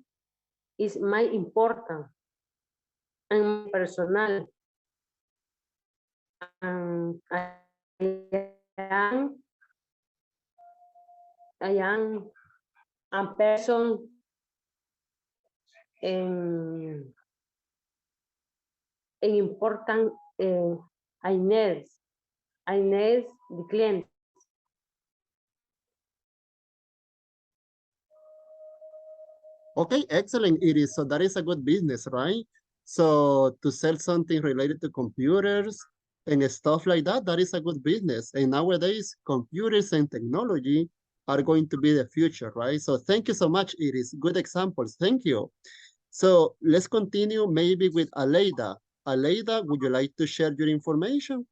Speaker 19: is my important and personal. I am a person important. I need the client.
Speaker 4: Okay, excellent, Iris. So that is a good business, right? So to sell something related to computers and stuff like that, that is a good business. And nowadays, computers and technology are going to be the future, right? So thank you so much, Iris. Good examples. Thank you. So let's continue maybe with Aleida. Aleida, would you like to share your information?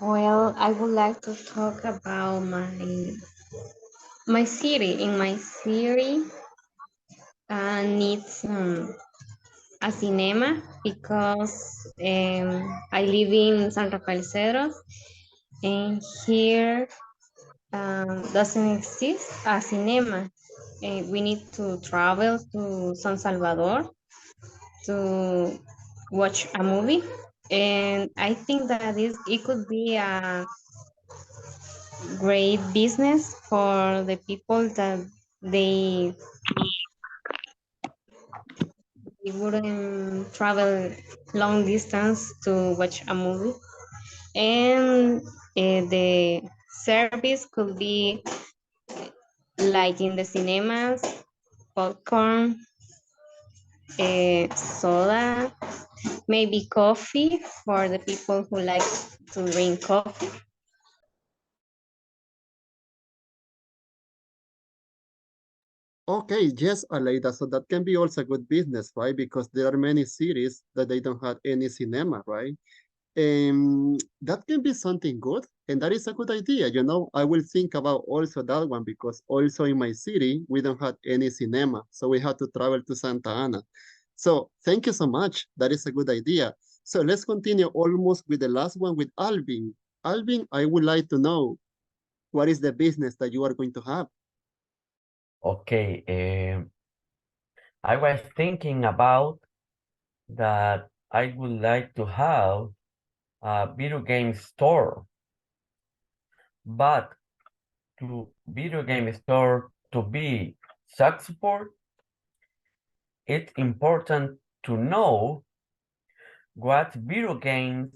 Speaker 20: Well, I would like to talk about my city. In my city, needs a cinema because I live in San Rafael Cedros, and here doesn't exist a cinema. We need to travel to San Salvador to watch a movie, and I think that it could be a great business for the people that they wouldn't travel long distance to watch a movie, and the service could be like in the cinemas, popcorn, soda, maybe coffee for the people who like to drink coffee.
Speaker 4: Okay, yes, Aleida. So that can be also a good business, right? Because there are many cities that they don't have any cinema, right? That can be something good, and that is a good idea. You know, I will think about also that one because also in my city, we don't have any cinema. So we have to travel to Santa Ana. So thank you so much. That is a good idea. So let's continue almost with the last one with Alvin. Alvin, I would like to know what is the business that you are going to have?
Speaker 14: Okay, I was thinking about that I would like to have a video game store, but to video game store to be successful, it's important to know what video games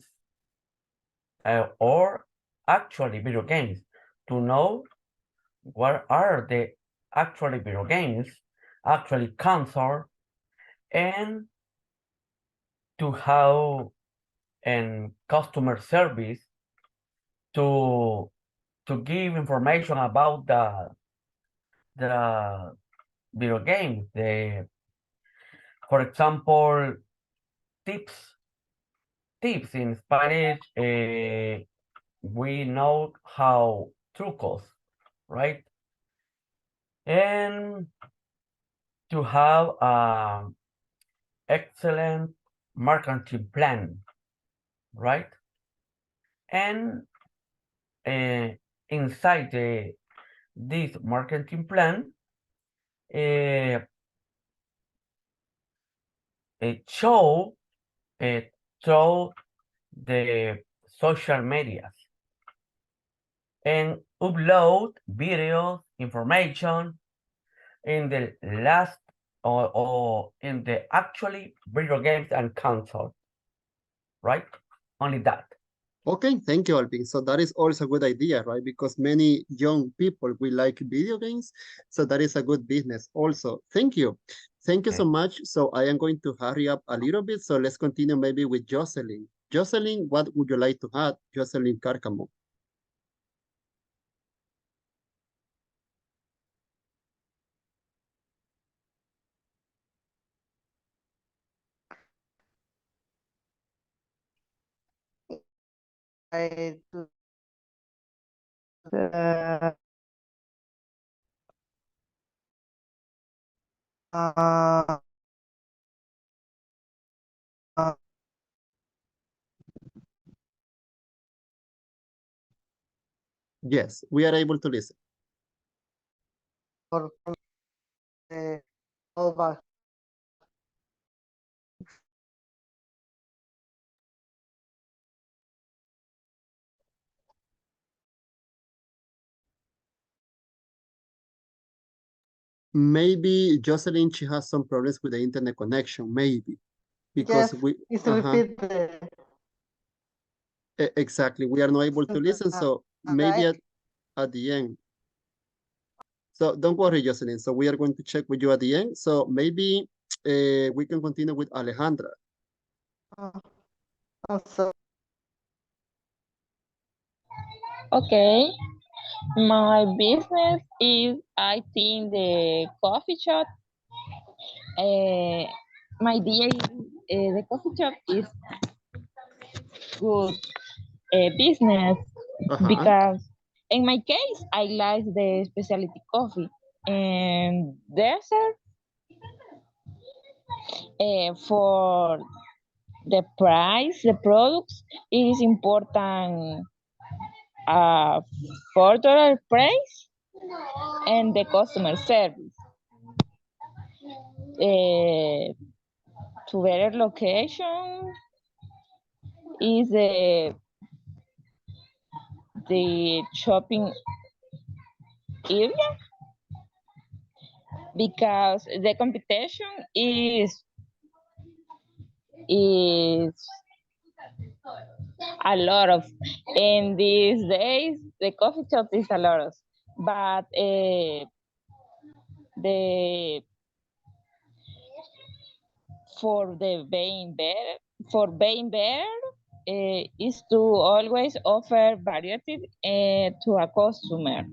Speaker 14: or actually video games, to know what are the actually video games, actually console, and to have and customer service to give information about the video game. For example, tips in Spanish. We know how trucos, right? And to have an excellent marketing plan, right? And inside this marketing plan, it show the social medias and upload videos, information in the last or in the actually video games and console, right? Only that.
Speaker 4: Okay, thank you, Alvin. So that is also a good idea, right? Because many young people will like video games. So that is a good business also. Thank you. Thank you so much. So I am going to hurry up a little bit. So let's continue maybe with Jocelyn. Jocelyn, what would you like to add? Jocelyn Carcamo.
Speaker 7: I do uh, uh,
Speaker 4: Yes, we are able to listen.
Speaker 7: for all back.
Speaker 4: Maybe Jocelyn, she has some problems with the internet connection, maybe. Because
Speaker 7: Yes,
Speaker 4: we,
Speaker 7: it's repeat the
Speaker 4: exactly, we are not able to listen. So maybe
Speaker 7: right.
Speaker 4: at the end. So don't worry, Jocelyn. So we are going to check with you at the end. So maybe we can continue with Alejandra.
Speaker 7: So
Speaker 8: Okay, my business is, I think, the coffee shop. My idea is the coffee shop is good business because in my case, I like the specialty coffee and dessert for the price, the products, it is important affordable price and the customer service. To better location is the shopping area because the competition is a lot of in these days the coffee shop is a lot of but the for the being better is to always offer variety to a customer.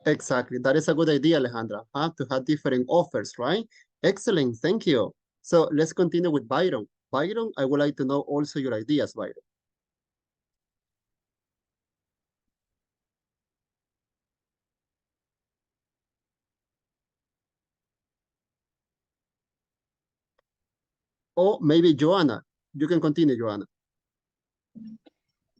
Speaker 4: Exactly. That is a good idea, Alejandra, to have different offers, right? Excellent. Thank you. So let's continue with Byron. Byron, I would like to know also your ideas, Byron. Or maybe Joanna. You can continue, Joanna.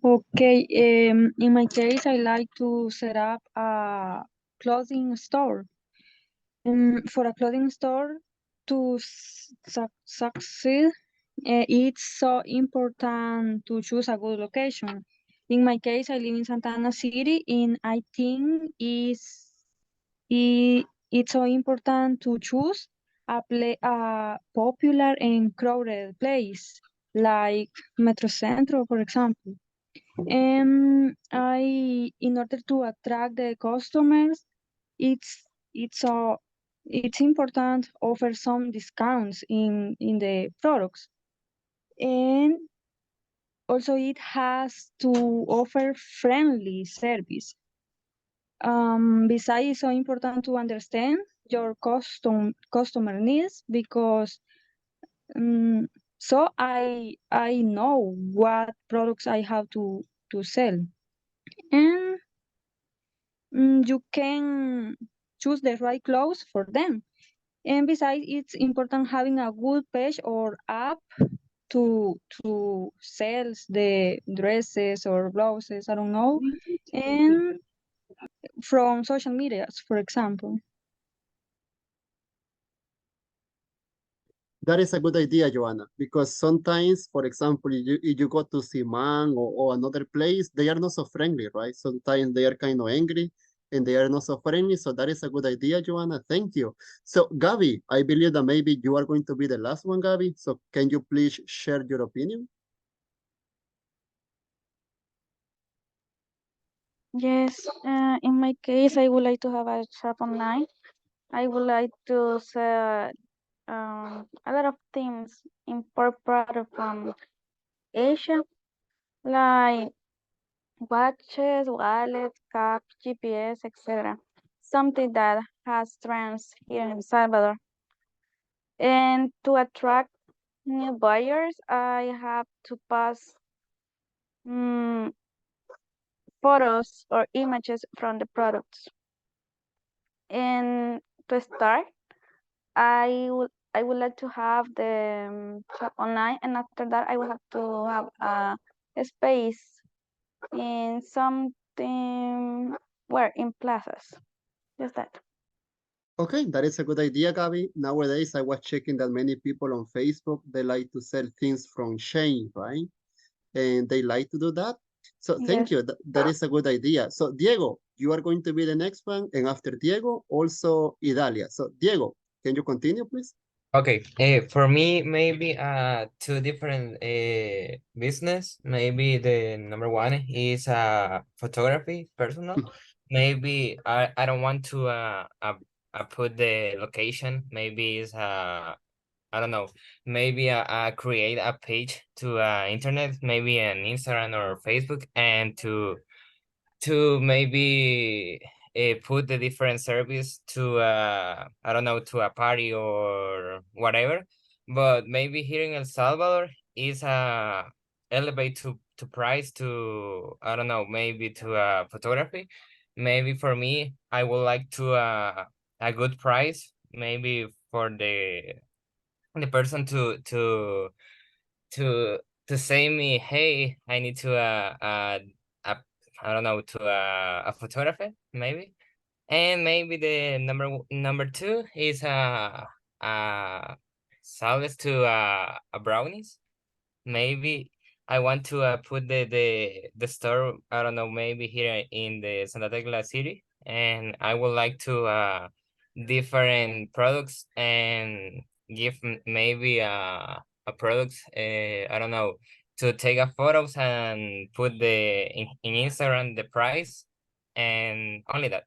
Speaker 21: Okay, in my case, I like to set up a clothing store. For a clothing store to succeed, it's so important to choose a good location. In my case, I live in Santa Ana City, and I think it's so important to choose a popular and crowded place like Metro Centro, for example. In order to attract the customers, it's so it's important offer some discounts in the products, and also it has to offer friendly service. Besides, it's so important to understand your customer needs, because so I know what products I have to sell, and you can choose the right clothes for them. And besides, it's important having a good page or app to sell the dresses or blouses, I don't know, and from social medias, for example.
Speaker 4: That is a good idea, Joanna, because sometimes, for example, if you go to Simán or another place, they are not so friendly, right? Sometimes they are kind of angry and they are not so friendly. So that is a good idea, Joanna. Thank you. So, Gabby, I believe that maybe you are going to be the last one, Gabby. So can you please share your opinion?
Speaker 7: Yes, in my case, I would like to have a shop online. I would like to sell a lot of things, import product from Asia, like watches, wallets, caps, GPS, etc. Something that has trends here in El Salvador. And to attract new buyers, I have to post photos or images from the products. And to start, I would like to have the shop online, and after that, I will have to have a space in something where in plazas. Just that.
Speaker 4: Okay, that is a good idea, Gabby. Nowadays, I was checking that many people on Facebook, they like to sell things from Shein, right? And they like to do that. So thank
Speaker 7: Yes.
Speaker 4: you. That is a good idea. So Diego, you are going to be the next one. And after Diego, also Idalia. So Diego, can you continue, please?
Speaker 2: Okay, for me, maybe two different business. Maybe the number one is photography, personal. Maybe I don't want to put the location. Maybe it's I don't know. Maybe create a page to internet, maybe an Instagram or Facebook, and to maybe put the different service to I don't know, to a party or whatever. But maybe here in El Salvador is elevate to price to, I don't know, maybe to photography. Maybe for me, I would like to a good price, maybe for the person to to say me, hey, I need to uh I don't know, to a photographer maybe. And maybe the number two is sales to a brownies. Maybe I want to put the store, I don't know, maybe here in the Santa Tecla city, and I would like to different products and give maybe a product, I don't know, to take a photos and put in Instagram the price, and only that.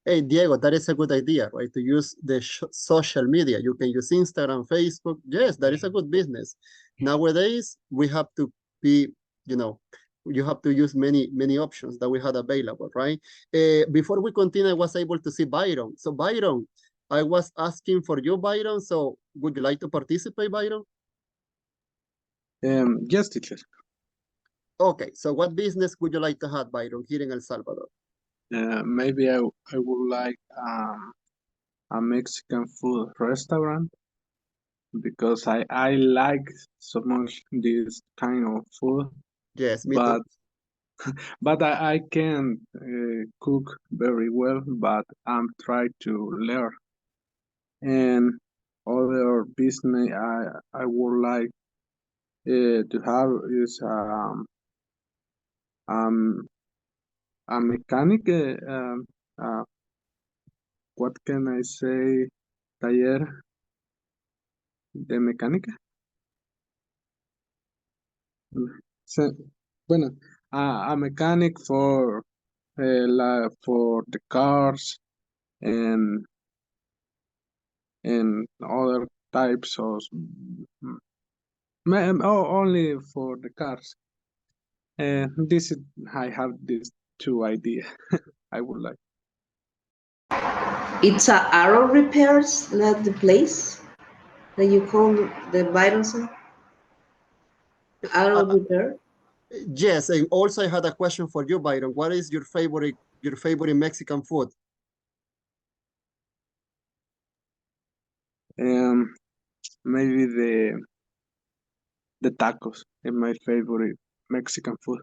Speaker 4: Hey, Diego, that is a good idea, right? To use the social media. You can use Instagram, Facebook. Yes, that is a good business. Nowadays, we have to be, you know, you have to use many options that we had available, right? Before we continue, I was able to see Byron. So Byron, I was asking for you, Byron. So would you like to participate, Byron?
Speaker 9: Yes, teacher.
Speaker 4: Okay, so what business would you like to have, Byron, here in El Salvador?
Speaker 9: Maybe I would like a Mexican food restaurant because I like so much this kind of food.
Speaker 4: Yes, me
Speaker 9: but
Speaker 4: too.
Speaker 9: but I can't cook very well, but I'm trying to learn. And other business I would like to have is a mechanic. What can I say? Taller de mecánica. So, bueno, a mechanic for for the cars and and other types of only for the cars. And this is, I have these two ideas. I would like.
Speaker 1: It's a arrow repairs, not the place that you call the Byronson. Arrow repair.
Speaker 4: Yes, and also I had a question for you, Byron. What is your favorite Mexican food?
Speaker 9: Maybe the tacos is my favorite Mexican food.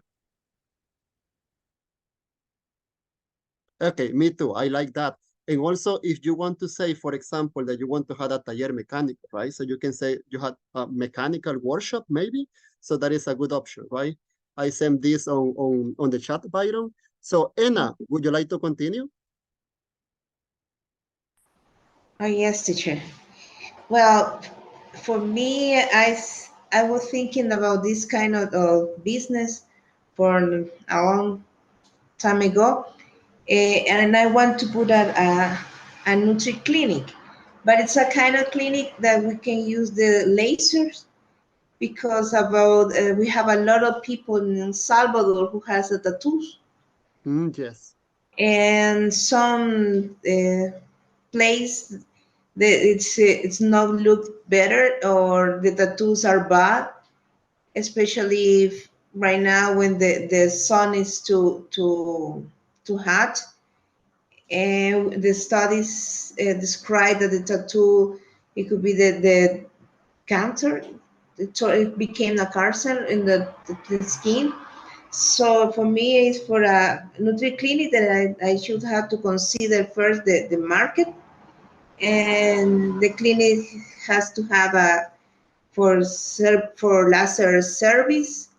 Speaker 4: Okay, me too. I like that. And also, if you want to say, for example, that you want to have a taller mecánico, right? So you can say you had a mechanical workshop, maybe. So that is a good option, right? I sent this on the chat, Byron. So Anna, would you like to continue?
Speaker 1: Oh, yes, teacher. Well, for me, I was thinking about this kind of business for a long time ago, and I want to put a Nutri clinic, but it's a kind of clinic that we can use the lasers because about we have a lot of people in El Salvador who has a tattoos,
Speaker 4: Yes.
Speaker 1: and some place that it's not look better or the tattoos are bad, especially if right now when the sun is too hot. And the studies describe that the tattoo, it could be the cancer. It became a cancer in the skin. So for me, it's for a Nutri clinic that I should have to consider first the market, and the clinic has to have a for laser service,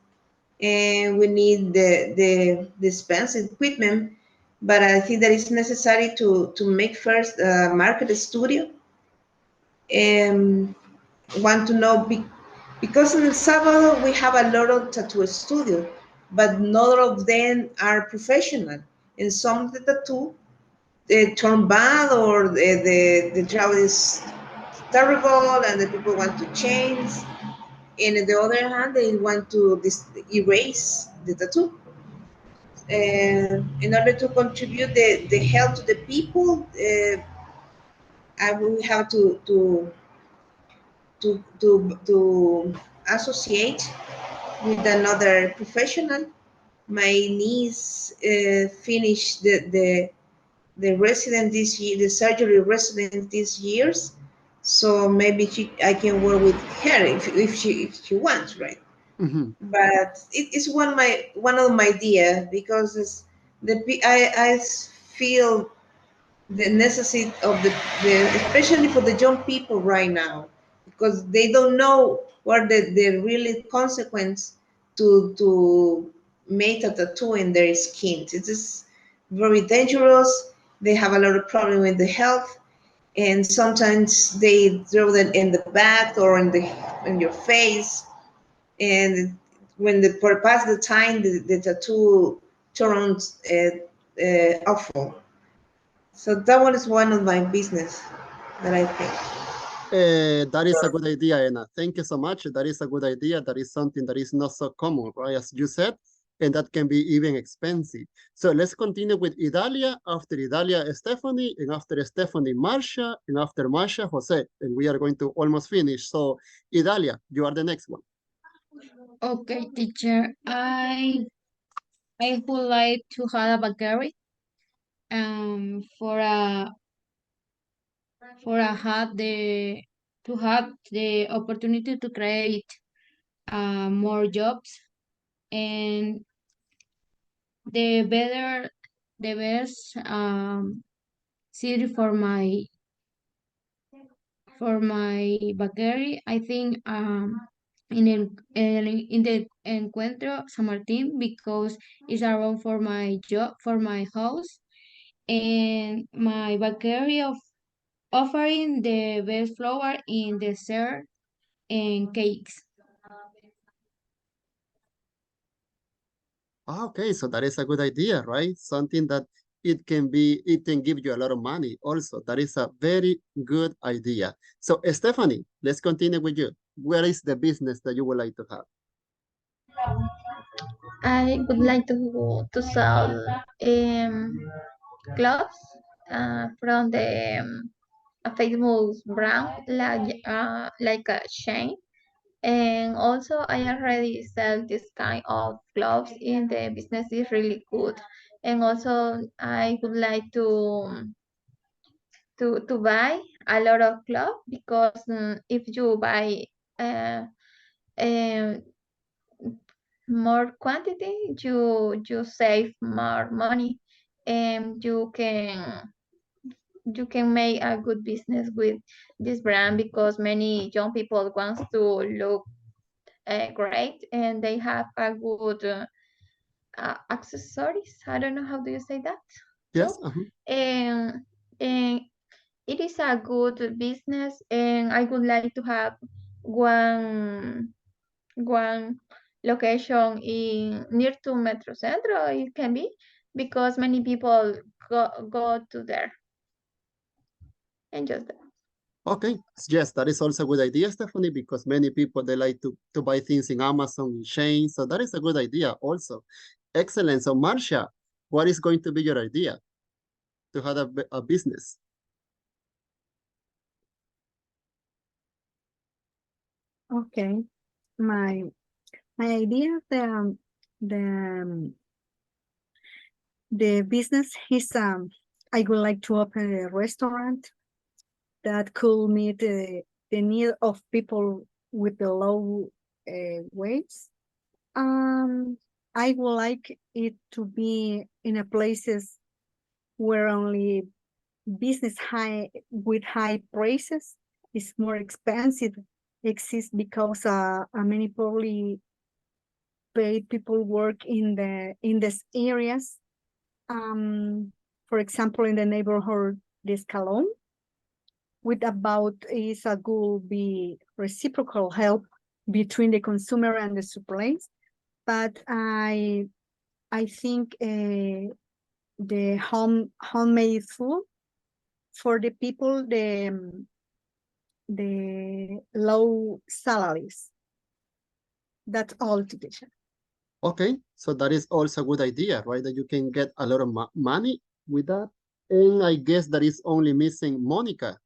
Speaker 1: and we need the dispense equipment. But I think that it's necessary to make first a market studio, and want to know because in El Salvador we have a lot of tattoo studios, but not all of them are professional, and some of the tattoo they turn bad or the job is terrible and the people want to change. And on the other hand, they want to erase the tattoo. And in order to contribute the health to the people, I will have to associate with another professional. My niece finished the resident this year, the surgery resident this years. So maybe I can work with her if she wants, right? But it's one of my idea because I feel the necessity of the especially for the young people right now, because they don't know what the really consequence to make a tattoo in their skin. It is very dangerous. They have a lot of problem with the health, and sometimes they throw them in the back or in your face, and when for past the time the tattoo turns awful. So that one is one of my business that I think.
Speaker 4: That is a good idea, Anna. Thank you so much. That is a good idea. That is something that is not so common, right? As you said, and that can be even expensive. So let's continue with Idalia. After Idalia, Stephanie, and after Stephanie, Marcia, and after Marcia, Jose. And we are going to almost finish. So Idalia, you are the next one.
Speaker 5: Okay, teacher. I would like to have a bakery for to have the opportunity to create more jobs and the better the best city for my bakery. I think in the Encuentro San Martin because it's around for my job for my house, and my bakery of offering the best flour in dessert and cakes.
Speaker 4: Okay, so that is a good idea, right? Something that it can give you a lot of money also. That is a very good idea. So Stephanie, let's continue with you. Where is the business that you would like to have?
Speaker 3: I would like to sell clothes from the a famous brand like a chain. And also, I already sell this kind of clothes, and the business is really good. And also, I would like to buy a lot of clothes because if you buy uh, um, more quantity, you save more money, and you can make a good business with this brand because many young people wants to look great, and they have a good accessories. I don't know how do you say that.
Speaker 4: Yes.
Speaker 3: And it is a good business, and I would like to have one location in near to Metro Centro. It can be because many people go to there, and just that.
Speaker 4: Okay, yes, that is also a good idea, Stephanie, because many people, they like to buy things in Amazon, in Shane, so that is a good idea also. Excellent. So Marcia, what is going to be your idea to have a business?
Speaker 13: Okay, my idea, the business is I would like to open a restaurant that could meet the need of people with the low wage. I would like it to be in a places where only business with high prices is more expensive exists because many poorly paid people work in these areas. For example, in the neighborhood, the Escalon, with about is a good be reciprocal help between the consumer and the suppliers. But I think the homemade food for the people the low salaries. That's all, teacher.
Speaker 4: Okay, so that is also a good idea, right? That you can get a lot of money with that. And I guess that is only missing Monica.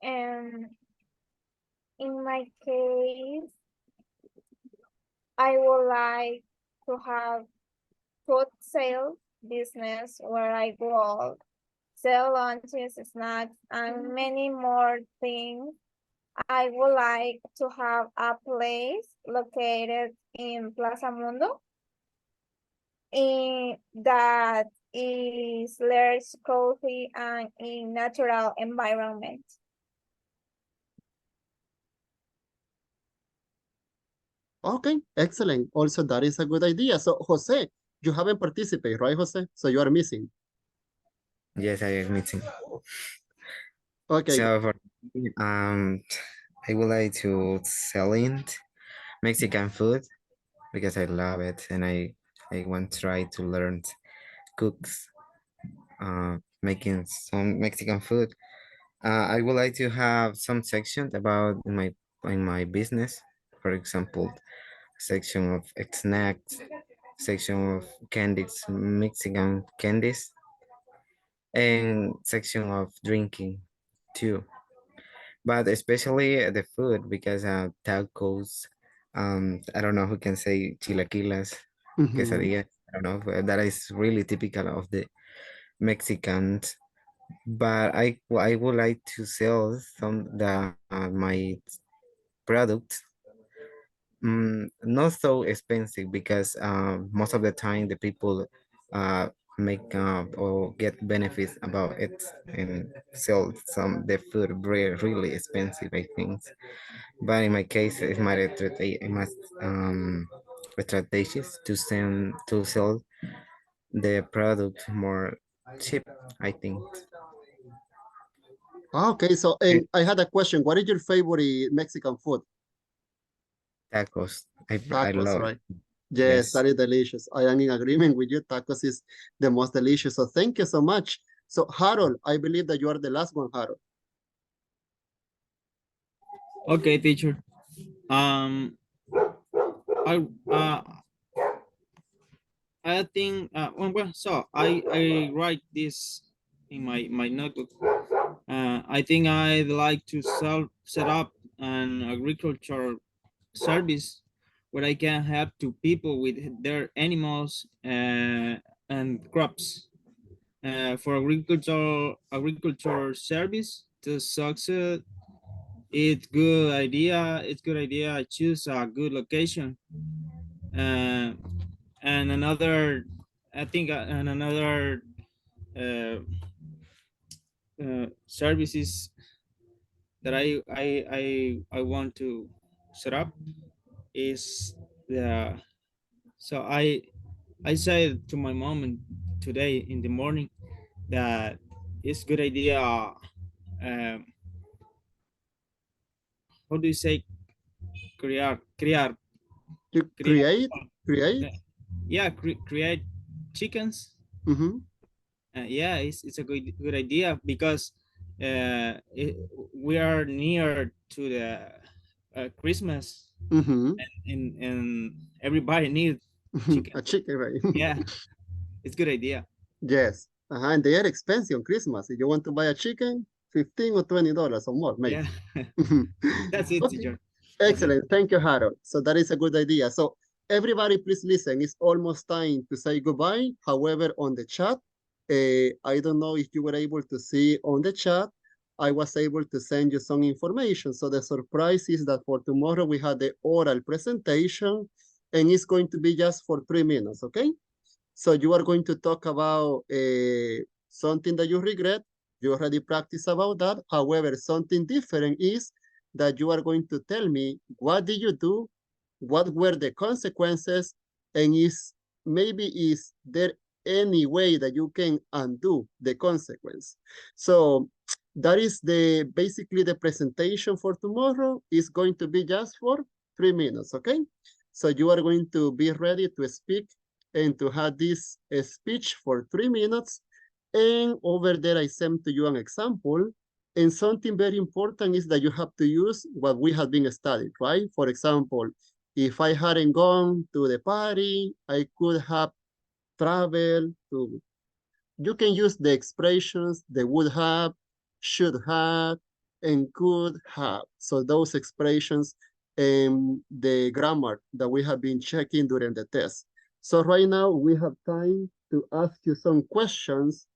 Speaker 6: And in my case, I would like to have food sales business where I will sell lunches, snacks, and many more things. I would like to have a place located in Plaza Mundo that is less cozy and in natural environment.
Speaker 4: Okay, excellent. Also, that is a good idea. So, Jose, you haven't participated, right, Jose? So you are missing.
Speaker 16: Yes, I am missing.
Speaker 4: Okay.
Speaker 16: So for I would like to sell it Mexican food because I love it and I want to try to learn cooks making some Mexican food. I would like to have some sections about in my business. For example, section of snacks, section of candies, Mexican candies, and section of drinking too. But especially the food because tacos, I don't know who can say chilaquilas, quesadilla. I don't know. That is really typical of the Mexicans. But I would like to sell some my products not so expensive because most of the time the people make or get benefits about it and sell some the food really expensive I think. But in my case it's my strategies to sell the product more cheap I think.
Speaker 4: Okay, so I had a question. What is your favorite Mexican food?
Speaker 16: Tacos. I
Speaker 4: Tacos,
Speaker 16: love
Speaker 4: right? Yes, that is delicious. I am in agreement with you. Tacos is the most delicious. So thank you so much. So Harold, I believe that you are the last one, Harold.
Speaker 12: Okay, teacher. I uh I think well, so I write this in my notebook. I think I'd like to set up an agriculture service where I can help to people with their animals and crops. For agriculture service to succeed, it's good idea. I choose a good location. Uh, and another, I think, and another services that I want to set up is the so I said to my mom today in the morning that it's good idea. How do you say crear
Speaker 4: You
Speaker 12: create
Speaker 4: create?
Speaker 12: yeah create chickens.
Speaker 4: Mm-hmm.
Speaker 12: Yeah, it's a good idea because we are near to the Christmas,
Speaker 4: Mm-hmm.
Speaker 12: and everybody needs chicken.
Speaker 4: A chicken, right?
Speaker 12: Yeah, it's good idea.
Speaker 4: Yes. And they are expensive on Christmas. If you want to buy a chicken, $15 or $20 or more, maybe.
Speaker 12: Yeah, that's it,
Speaker 4: Okay.
Speaker 12: teacher. That's it.
Speaker 4: Excellent. Thank you, Harold. So that is a good idea. So everybody, please listen. It's almost time to say goodbye. However, on the chat, I don't know if you were able to see on the chat, I was able to send you some information. So the surprise is that for tomorrow, we had the oral presentation, and it's going to be just for 3 minutes, okay? So you are going to talk about something that you regret. You already practiced about that. However, something different is that you are going to tell me what did you do, what were the consequences, and is there any way that you can undo the consequence? So that is basically the presentation for tomorrow is going to be just for 3 minutes, okay? So you are going to be ready to speak and to have this speech for 3 minutes. And over there, I sent to you an example. And something very important is that you have to use what we have been studying, right? For example, if I hadn't gone to the party, I could have traveled to, you can use the expressions they would have, should have, and could have. So those expressions and the grammar that we have been checking during the test. So right now we have time to ask you some questions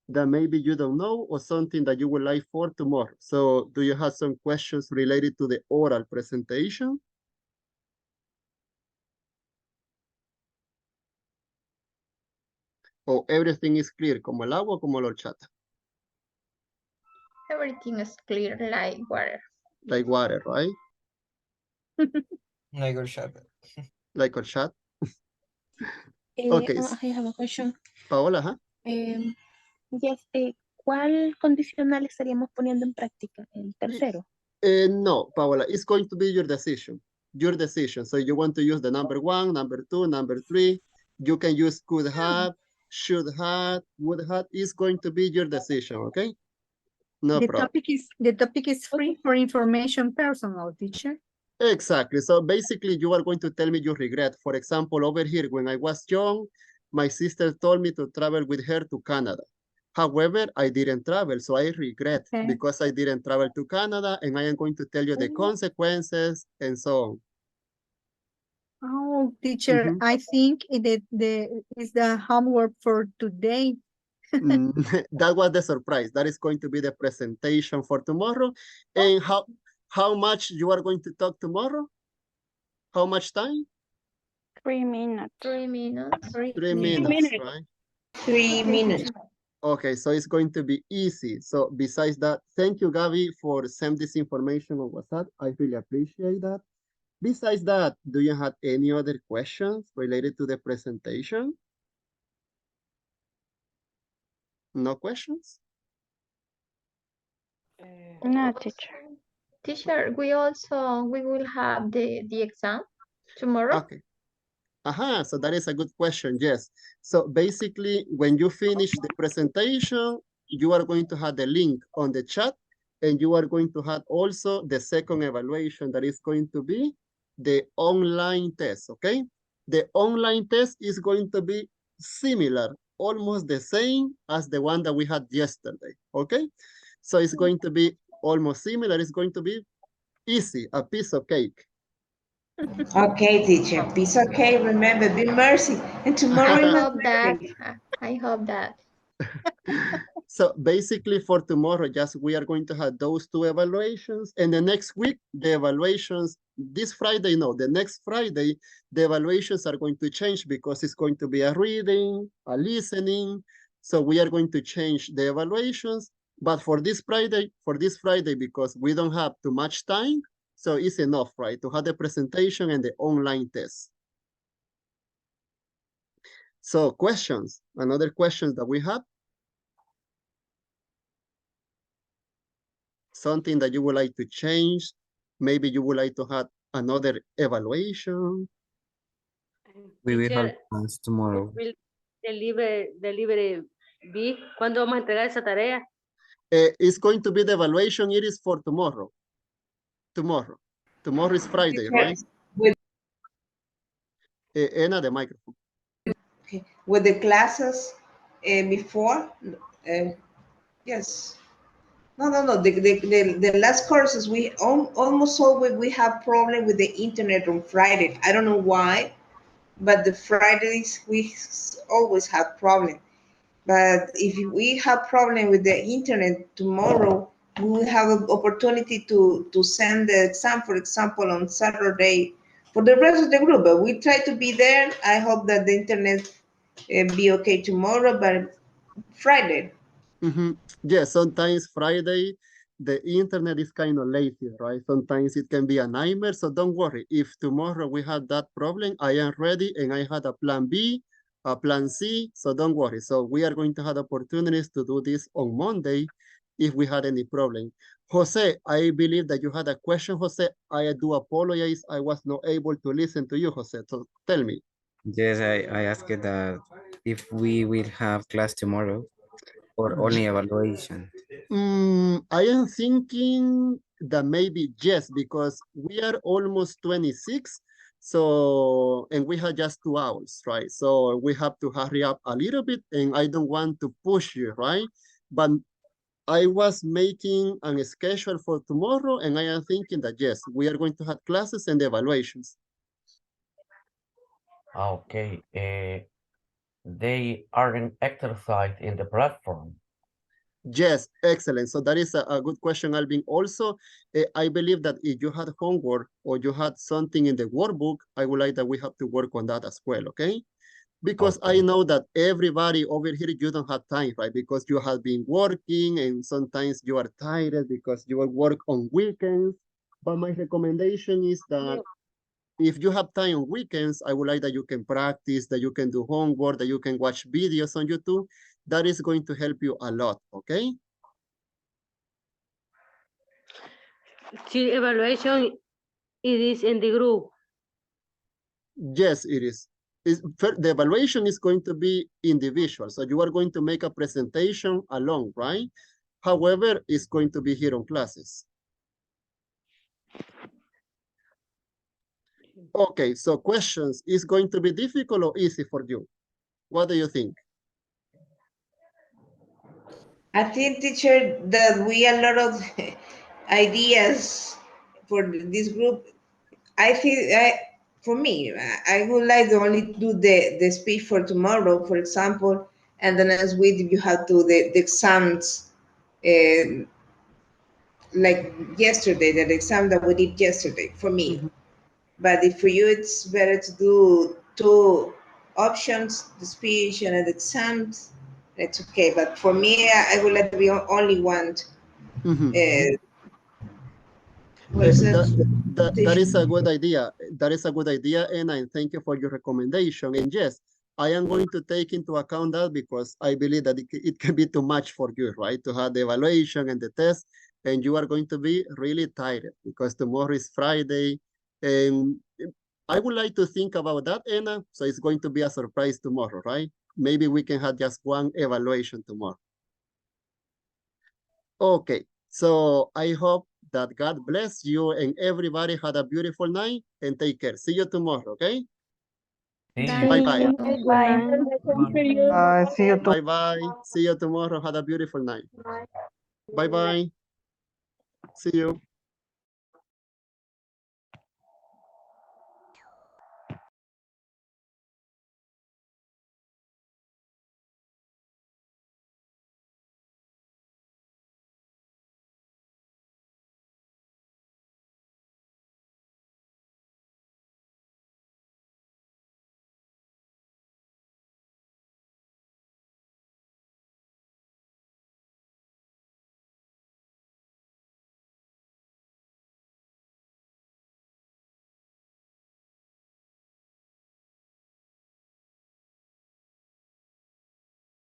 Speaker 4: that maybe you don't know or something that you would like for tomorrow. So do you have some questions related to the oral presentation? Or everything is clear, como el agua, como la horchata?
Speaker 3: Everything is clear like water.
Speaker 4: Like water, right?
Speaker 2: Like a shot.
Speaker 4: Like horchata?
Speaker 17: Okay.
Speaker 4: Okay.
Speaker 17: I have a question.
Speaker 4: Paola, huh?
Speaker 17: Yes, ¿cuál condicional estaríamos poniendo en práctica? El tercero.
Speaker 4: No, Paola, it's going to be your decision. Your decision. So you want to use the number 1, number 2, number 3. You can use could have, should have, would have. It's going to be your decision, okay? No problem.
Speaker 13: The topic is free for information personal, teacher.
Speaker 4: Exactly. So basically, you are going to tell me your regret. For example, over here, when I was young, my sister told me to travel with her to Canada. However, I didn't travel, so I regret because I didn't travel to Canada, and I am going to tell you the consequences and so on.
Speaker 13: Oh, teacher, I think is the homework for today.
Speaker 4: That was the surprise. That is going to be the presentation for tomorrow. And how much you are going to talk tomorrow? How much time?
Speaker 7: 3 minutes.
Speaker 3: 3 minutes.
Speaker 4: 3 minutes, right?
Speaker 1: 3 minutes.
Speaker 4: Okay, so it's going to be easy. So besides that, thank you, Gabby, for sending this information on WhatsApp. I really appreciate that. Besides that, do you have any other questions related to the presentation? No questions?
Speaker 7: No, teacher.
Speaker 3: Teacher, we will have the exam tomorrow.
Speaker 4: Okay. Aha, so that is a good question, yes. So basically, when you finish the presentation, you are going to have the link on the chat, and you are going to have also the second evaluation that is going to be the online test, okay? The online test is going to be similar, almost the same as the one that we had yesterday, okay? So it's going to be almost similar. It's going to be easy, a piece of cake.
Speaker 1: Okay, teacher, piece of cake. Remember, be mercy. And tomorrow
Speaker 3: I
Speaker 1: is
Speaker 3: hope
Speaker 1: not
Speaker 3: that.
Speaker 1: Friday.
Speaker 3: I hope that.
Speaker 4: So basically for tomorrow, just we are going to have those two evaluations, and the next week, the evaluations, this Friday, no, the next Friday, the evaluations are going to change because it's going to be a reading, a listening. So we are going to change the evaluations, but for this Friday, because we don't have too much time, so it's enough, right, to have the presentation and the online test. So questions, another questions that we have. Something that you would like to change? Maybe you would like to have another evaluation.
Speaker 16: We will have
Speaker 19: Teacher,
Speaker 16: class tomorrow.
Speaker 19: will delivery be? ¿Cuándo vamos a entregar esa tarea?
Speaker 4: It's going to be the evaluation. It is for tomorrow. Tomorrow. Tomorrow is Friday, right?
Speaker 1: With,
Speaker 4: Anna, the microphone.
Speaker 1: okay. With the classes before, yes. No. The last courses, we almost always we have problem with the internet on Friday. I don't know why, but the Fridays we always have problem. But if we have problem with the internet tomorrow, we will have an opportunity to send the exam, for example, on Saturday for the rest of the group. But we try to be there. I hope that the internet be okay tomorrow, but Friday.
Speaker 4: Yeah, sometimes Friday, the internet is kind of lazy, right? Sometimes it can be a nightmare. So don't worry. If tomorrow we have that problem, I am ready and I had a plan B, a plan C. So don't worry. So we are going to have opportunities to do this on Monday if we had any problem. Jose, I believe that you had a question, Jose. I do apologize. I was not able to listen to you, Jose. So tell me.
Speaker 16: Yes, I asked that if we will have class tomorrow or only evaluation.
Speaker 4: I am thinking that maybe yes, because we are almost 26. So, and we have just 2 hours, right? So we have to hurry up a little bit, and I don't want to push you, right? But I was making a schedule for tomorrow, and I am thinking that yes, we are going to have classes and evaluations.
Speaker 14: Okay. They aren't exercise in the platform.
Speaker 4: Yes, excellent. So that is a good question, Alvin. Also, I believe that if you had homework or you had something in the workbook, I would like that we have to work on that as well, okay? Because I know that everybody over here, you don't have time, right? Because you have been working and sometimes you are tired because you will work on weekends. But my recommendation is that if you have time on weekends, I would like that you can practice, that you can do homework, that you can watch videos on YouTube. That is going to help you a lot, okay?
Speaker 19: The evaluation it is in the group.
Speaker 4: Yes, it is. The evaluation is going to be individual. So you are going to make a presentation alone, right? However, it's going to be here on classes. Okay, so questions, is going to be difficult or easy for you? What do you think?
Speaker 1: I think, teacher, that we a lot of ideas for this group. I think for me, I would like to only do the speech for tomorrow, for example, and the next week you have to the exams, uh, like yesterday, the exam that we did yesterday for me. But if for you, it's better to do two options, the speech and the exams. It's okay. But for me, I would like to be only one. What is it?
Speaker 4: That is a good idea. That is a good idea, and thank you for your recommendation. And yes, I am going to take into account that because I believe that it can be too much for you, right? To have the evaluation and the test, and you are going to be really tired because tomorrow is Friday. And I would like to think about that, Anna. So it's going to be a surprise tomorrow, right? Maybe we can have just one evaluation tomorrow. Okay, so I hope that God bless you and everybody had a beautiful night and take care. See you tomorrow, okay? Bye-bye.
Speaker 11: Bye. See you tomorrow.
Speaker 4: Bye-bye. See you tomorrow. Have a beautiful night. Bye-bye. See you.